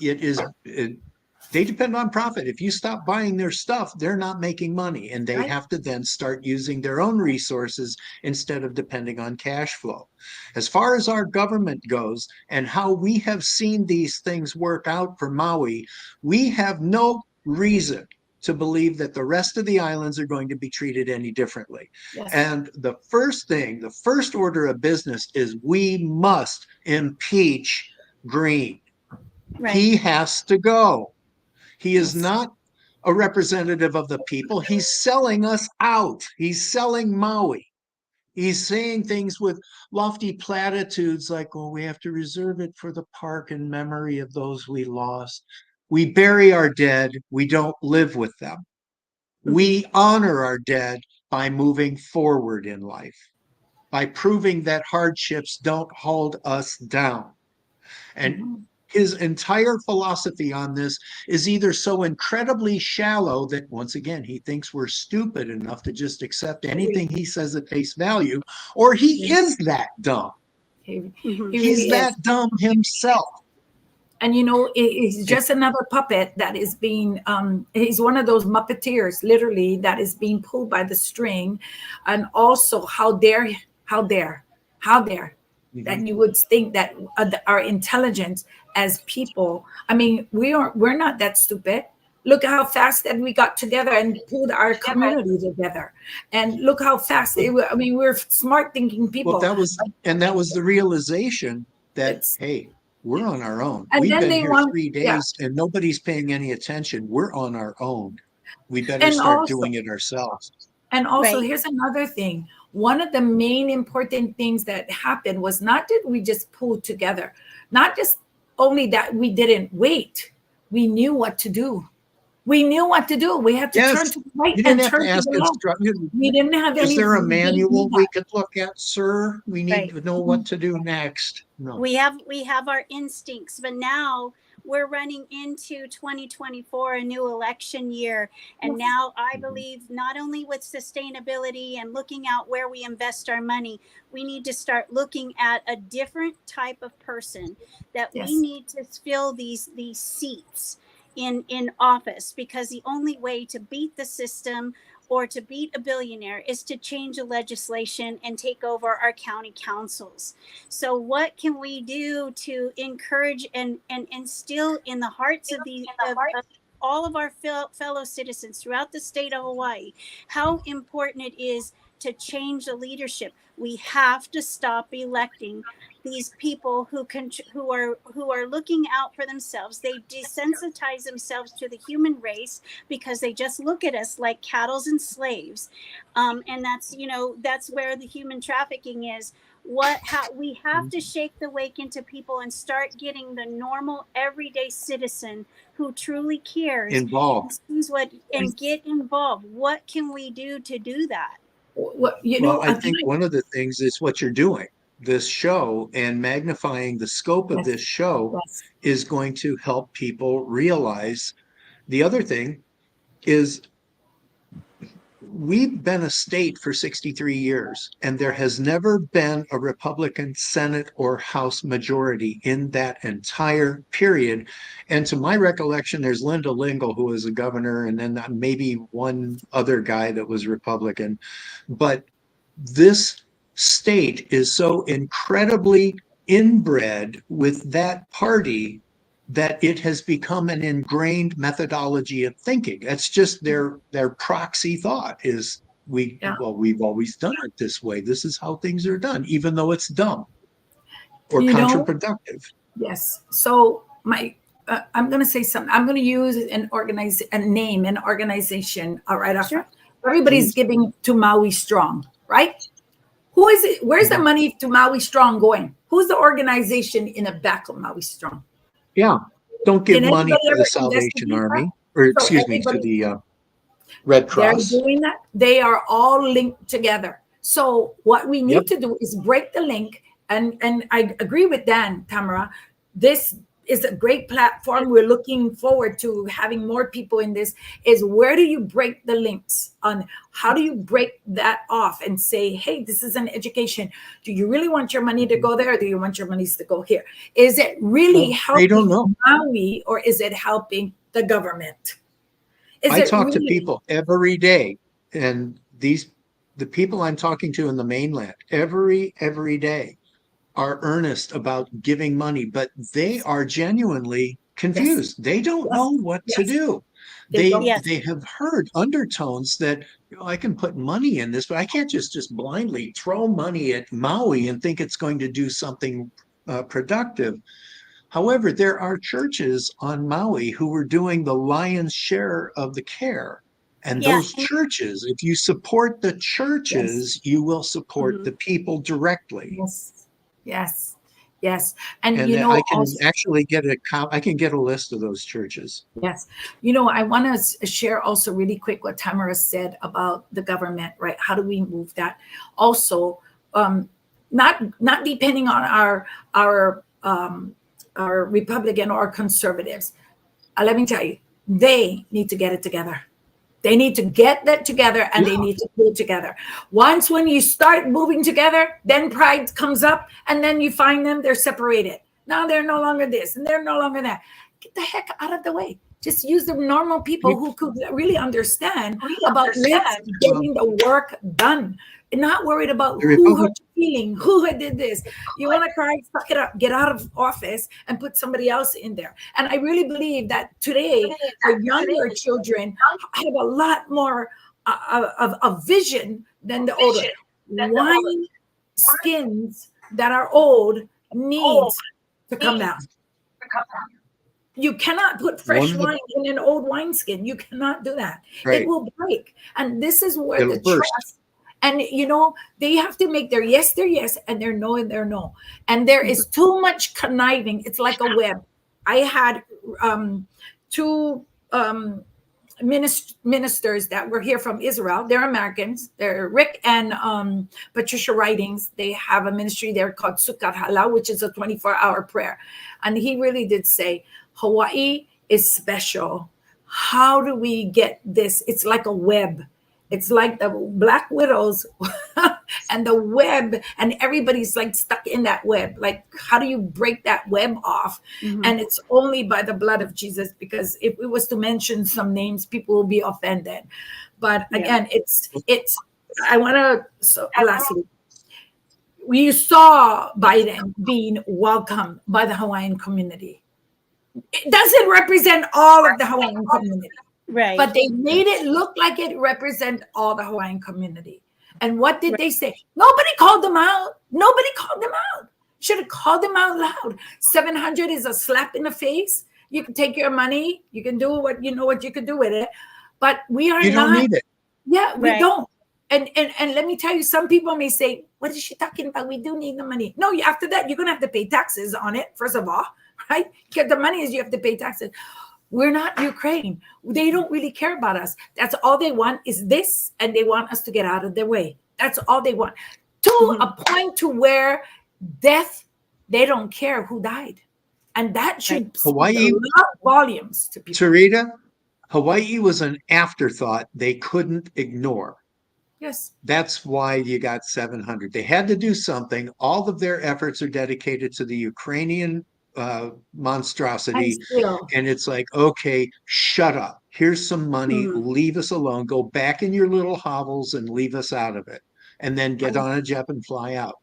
they depend on profit. If you stop buying their stuff, they're not making money. And they Right. have to then start using their own resources instead of depending on cash flow. As far as our government goes and how we have seen these things work out for Maui, we have no reason to believe that the rest of the islands are going to be treated any differently. Yes. And the first order of business is we must impeach Green. Right. He has to go. He is Yes. not a representative of the people. He's selling us out. He's selling Maui. He's saying things with lofty platitudes like, oh, we have to reserve it for the park in memory of those we lost. We bury our dead. We don't live with them. Mhm. We honor our dead by moving forward in life, by proving that hardships don't hold us down. And Mhm. his entire philosophy on this is either so incredibly shallow that, once again, he thinks we're stupid enough to just accept anything he says at face value, or he Yes. is that dumb. He Mhm. He's really is. that dumb himself. And you know, he's just another puppet that is being he's one of those muppeteers literally that is being pulled by the string. And also how dare that Mhm. you would think that our intelligence as people, I mean, we're not that stupid. Look how fast that we got together and pulled our community together, and look how fast I mean, we're smart thinking Well, people. that was the realization that, It's hey, we're on our own. and We've then been they here want, three yeah. days and nobody's paying any attention. We're on our own. We better and start also doing it ourselves. And also, Right. here's another thing. One of the main important things that happened was not that we just pulled together, not just only that we didn't wait, we knew what to do. We knew what to do. We had to Yes, turn to the right you didn't and have to turn to ask the left. instruction. We didn't have Is any, there a we didn't need manual we that. could look at, sir? We need Right. to know what to do next. No. We have our instincts, but now we're running into 2024, a new election year. And Yes. now I Mhm. believe not only with sustainability and looking out where we invest our money, we need to start looking at a different type of person that we Yes. need to fill these seats in office, because the only way to beat the system or to beat a billionaire is to change the legislation and take over our county councils. So, what can we do to encourage and instill in the hearts of of all of our fellow citizens throughout the state of Hawaii how important it is to change the leadership? We have to stop electing these people who are looking out for themselves. They desensitize themselves to the human race because they just look at us like cattle and slaves, and that's where the human trafficking is. how we have to shake the wake into people and start getting the normal everyday citizen who truly cares and Involved. sees what and get involved. What can we do to do that? Well, you Well, know, I think one of the things is what you're doing. This show and magnifying the scope of yes, this show yes, is going to help people realize. The other thing is we've been a state for 63 years, and there has never been a Republican Senate or House majority in that entire period. And to my recollection, there's Linda Lingle, who was a governor, and then maybe one other guy that was Republican. But this state is so incredibly inbred with that party that it has become an ingrained methodology of thinking. That's just their proxy thought is yeah. we've always done it this way. This is how things are done, even though it's dumb or You know, counterproductive. yes. So I'm going to say something. I'm going to use a name, an organization. All right. Sure. Everybody's giving to Maui Strong, right? Who is it? Where's the money to Maui Strong going? Who's the organization in the back of Maui Strong? Yeah. Don't give Can money anybody to ever the Salvation investigate Army, that? or So excuse me, to everybody, the Red they're Cross. doing that. They are all linked together. So what we need Yep. to do is break the link. And I agree with Dan, Tamara. This is a great platform. We're looking forward to having more people in this. Is where do you break the links on how do you break that off and say, hey, this is an education. Do you really want your money to go there, or do you want your monies to go here? Is it really They don't helping know. Maui, or is it helping the government? I talk to people every day, and the people I'm talking to in the mainland every day are earnest about giving money, but they are genuinely confused. They don't know what to do. They don't. Yes. They have heard undertones that I can put money in this, but I can't just blindly throw money at Maui and think it's going to do something productive. However, there are churches on Maui who are doing the lion's share of the care. And Yeah. those churches, if you support the churches, you will support the people directly. Yes. And And you know, I can also, actually get a list of those churches. yes. You know, I want to share also really quick what Tamara said about the government, right? How do we move that? Also, not depending on our Republican or conservatives. Let me tell you, they need to get it together. They need to get that together, and they need to pull together. Once when you start moving together, then pride comes up, and then you find them, they're separated. Now they're no longer this, and they're no longer that. Get the heck out of the way. Just use the normal people who could really understand about getting the work done. Not worried about who hurt your feeling, who did this. You want to cry, suck it up, get out of office and put somebody else in there. And I really believe that today, for younger children, have a lot more of a vision than the older. Wine skins that are old needs to come down. You cannot put fresh wine in an old wineskin. You cannot do that. Right. It will break. And this is where the trust. And, you know, they have to make their yes, and their no, and their no. And there is too much conniving. It's like a web. I had two ministers that were here from Israel. They're Americans. They're Rick and Patricia Ridings. They have a ministry there called Sukkot Halal, which is a 24-hour prayer. And he really did say, Hawaii is special. How do we get this? It's like a web. It's like the Black Widows and the web, and everybody's like stuck in that web. Like, how do you break that web off? And it's only by the blood of Jesus, because if it was to mention some names, people will be offended. But again, it's, I want to, so lastly, we saw Biden being welcomed by the Hawaiian community. It doesn't represent all of the Hawaiian community. Right. But they made it look like it represent all the Hawaiian community. And what did they say? Nobody called them out. Nobody called them out. Should have called them out loud. 700 is a slap in the face. You can take your money. You can do what you know what you can do with it. But we are You don't need it. Yeah, we don't. And let me tell you, some people may say, what is she talking about? We do need the money. No, after that, you're going to have to pay taxes on it, first of all, right? Because the money is you have to pay taxes. We're not Ukraine. They don't really care about us. That's all they want is this, and they want us to get out of their way. That's all they want. To a point to where death, they don't care who died. And that should speak Hawaii, a lot of volumes to people. Tarita, Hawaii was an afterthought they couldn't ignore. Yes. That's why you got 700. They had to do something. All of their efforts are dedicated to the Ukrainian monstrosity. And it's like, okay, shut up. Here's some money. Leave us alone. Go back in your little hovels and leave us out of it. And then get on a jet and fly out.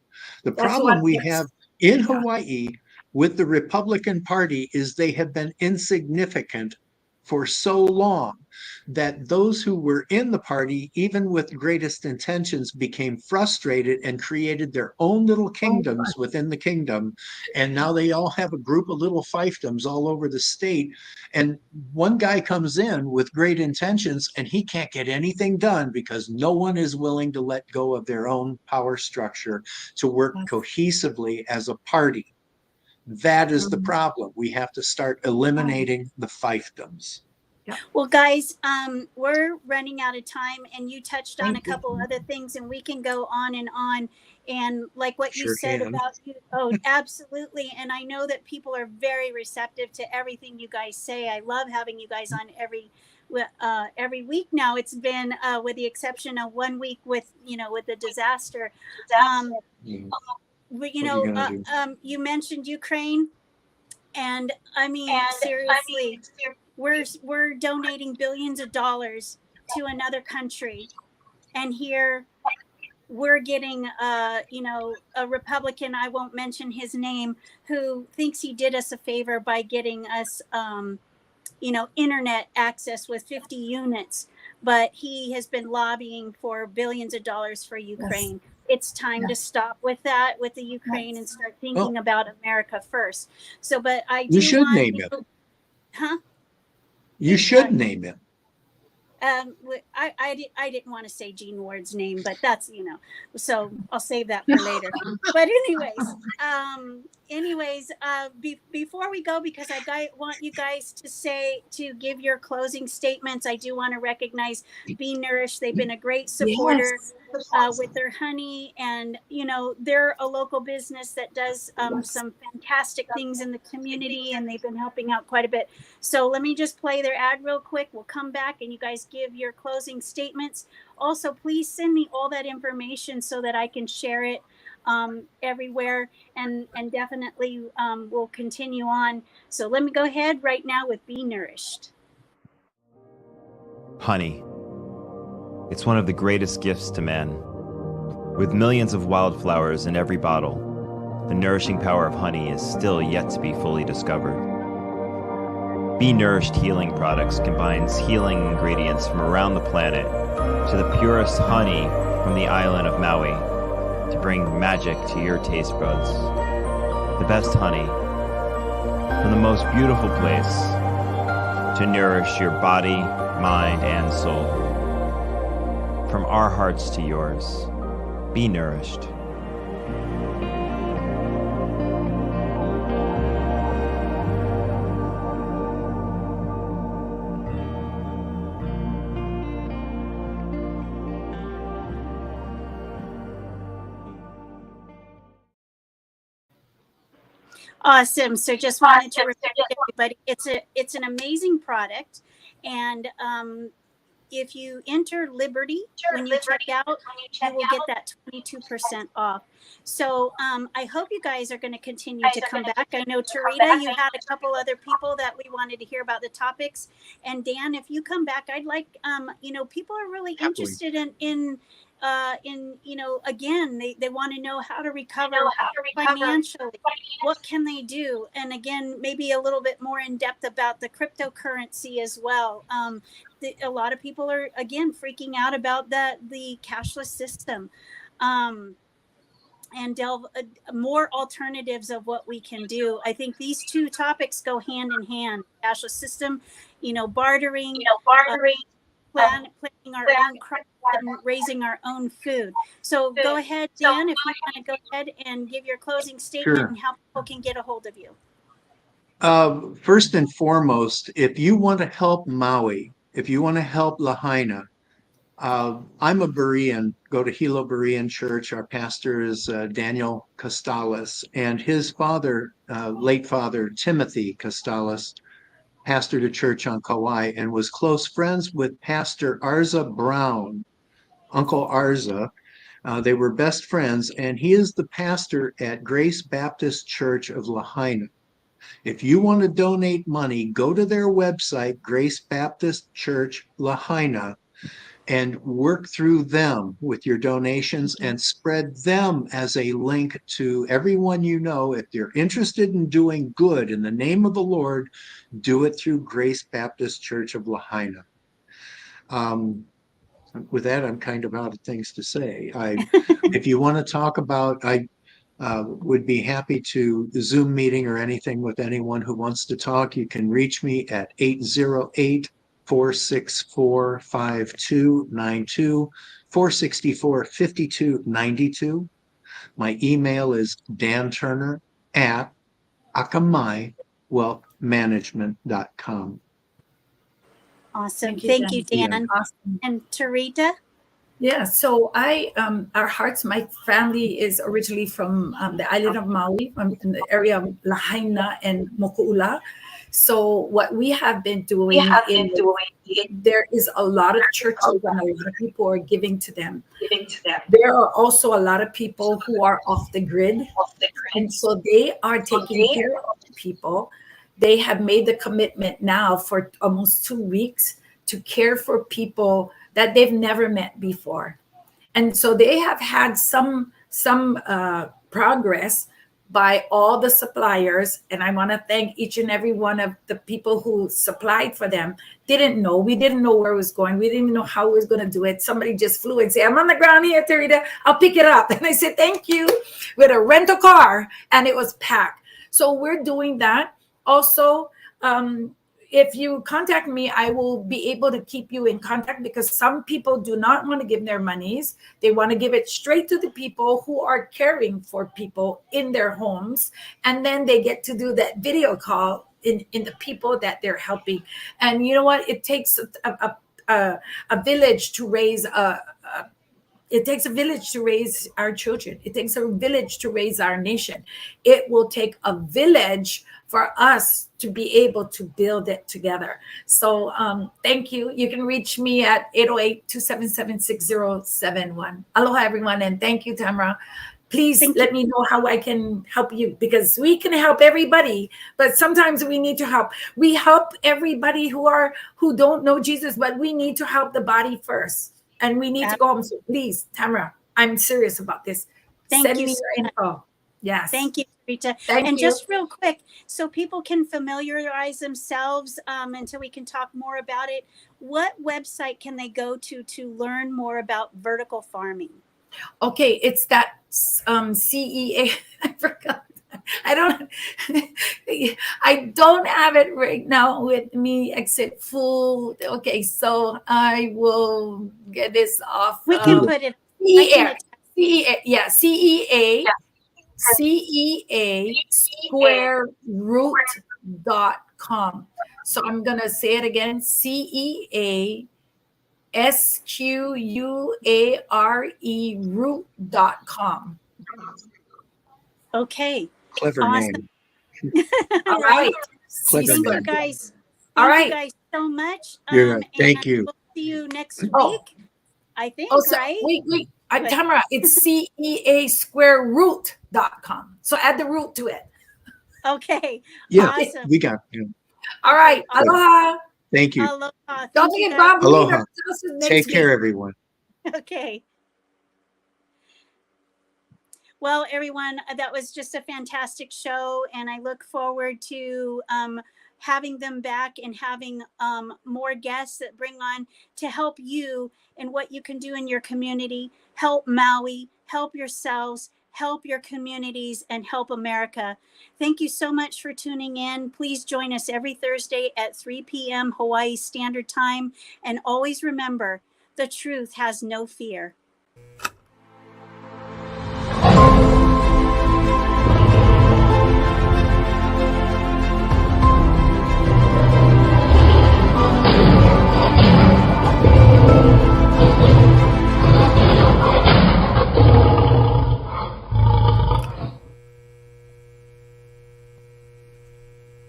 The problem we have in Hawaii with the Republican Party is they have been insignificant for so long that those who were in the party, even with greatest intentions, became frustrated and created their own little kingdoms within the kingdom. And now they all have a group of little fiefdoms all over the state. And one guy comes in with great intentions and he can't get anything done because no one is willing to let go of their own power structure to work cohesively as a party. That is the problem. We have to start eliminating the fiefdoms. Well, guys, we're running out of time, and you touched on a couple other things, and we can go on and on. And like what you said about you, absolutely. And I know that people are very receptive to everything you guys say. I love having you guys on every week now. It's been with the exception of 1 week with the disaster. You mentioned Ukraine, and I mean, seriously. We're donating billions of dollars to another country, and here we're getting a Republican, I won't mention his name, who thinks he did us a favor by getting us internet access with 50 units, but he has been lobbying for billions of dollars for Ukraine. Yes. It's time to stop with that, with the Ukraine, and start thinking about America first. So, but I do name him. Huh? You should name him. I didn't want to say Gene Ward's name, but that's, so I'll save that for later. But anyways, before we go, because I want you guys to give your closing statements. I do want to recognize Be Nourished. They've been a great supporter with their honey, and they're a local business that does some fantastic things in the community, and they've been helping out quite a bit. So let me just play their ad real quick. We'll come back and you guys give your closing statements. Also, please send me all that information so that I can share it everywhere, and definitely we'll continue on. So let me go ahead right now with Be Nourished. Honey. It's one of the greatest gifts to man. With millions of wildflowers in every bottle, the nourishing power of honey is still yet to be fully discovered. Be Nourished Healing Products combines healing ingredients from around the planet to the purest honey from the island of Maui to bring magic to your taste buds. The best honey from the most beautiful place to nourish your body, mind, and soul. From our hearts to yours, be nourished. Awesome. So just wanted to remind everybody, it's an amazing product, and if you enter Liberty when you check out, you will get that 22% off. So I hope you guys are going to continue to come back. I know, Tarita, you had a couple other people that we wanted to hear about the topics. And Dan, if you come back, I'd like, people are really interested in again, they want to know how to recover financially. What can they do? And again, maybe a little bit more in depth about the cryptocurrency as well. A lot of people are, again, freaking out about the cashless system, and delve more alternatives of what we can do. I think these two topics go hand in hand: cashless system, bartering, planting our own crops and raising our own food. So go ahead, Dan, if you want to go ahead and give your closing statement Sure. and how people can get a hold of you. First and foremost, if you want to help Maui, if you want to help Lahaina, I'm a Berean, go to Hilo Berean Church. Our pastor is Daniel Costales, and his father, late father, Timothy Costales, pastored a church on Kauai and was close friends with Pastor Arza Brown, Uncle Arza. They were best friends, and he is the pastor at Grace Baptist Church of Lahaina. If you want to donate money, go to their website, Grace Baptist Church Lahaina, and work through them with your donations and spread them as a link to everyone you know. If you're interested in doing good in the name of the Lord, do it through Grace Baptist Church of Lahaina. With that, I'm kind of out of things to say. If you want to talk about, I would be happy to Zoom meeting or anything with anyone who wants to talk. You can reach me at 808-464-5292, 464-5292. My email is danturner@akamaiwealthmanagement.com. Awesome. Thank you, Dan. Awesome. And Tarita? Yeah, so our hearts, my family is originally from the island of Maui, from in the area of Lahaina and Moku'ula. So what we have been doing there is a lot of churches and a lot of people are giving to them. There are also a lot of people who are off the grid. And so they are taking care of people. They have made the commitment now for almost 2 weeks to care for people that they've never met before. And so they have had some progress by all the suppliers. And I want to thank each and every one of the people who supplied for them. We didn't know where it was going. We didn't know how we was going to do it. Somebody just flew and said, I'm on the ground here, Tarita. I'll pick it up. And I said, thank you, with a rental car. And it was packed. So we're doing that. Also, if you contact me, I will be able to keep you in contact because some people do not want to give their monies. They want to give it straight to the people who are caring for people in their homes. And then they get to do that video call in the people that they're helping. And you know what? It takes a village to raise it takes a village to raise our children. It takes a village to raise our nation. It will take a village for us to be able to build it together. So thank you. You can reach me at 808-277-6071. Aloha, everyone. And thank you, Tamara. Please let me know how I can help you because we can help everybody, but sometimes we need to help. We help everybody who don't know Jesus, but we need to help the body first. And we need to go home. So please, Tamara, I'm serious about this. Send me your info. Yes. Thank you, Rita. Thank you. Just real quick, so people can familiarize themselves until we can talk more about it. What website can they go to learn more about vertical farming? Okay, it's that CEA. I forgot. I don't have it right now with me except full. Okay, so I will get this off. We can put it. CEA square root.com. So I'm gonna say it again. CEA SQUARE root.com. Okay. Clever name. All right. Thank you guys. All right. Thank you guys so much. Thank you. We'll see you next week. I think, right? Wait. Tamara, it's CEA square root.com. So add the root to it. Okay. Yeah, awesome. we got you. All right. Aloha. Thank you. Aloha. Don't forget Bob. Aloha. Take care, everyone. Okay. Well, everyone, that was just a fantastic show, and I look forward to having them back and having more guests that bring on to help you in what you can do in your community, help Maui, help yourselves, help your communities, and help America. Thank you so much for tuning in. Please join us every Thursday at 3 p.m. Hawaii Standard Time. And always remember, the truth has no fear.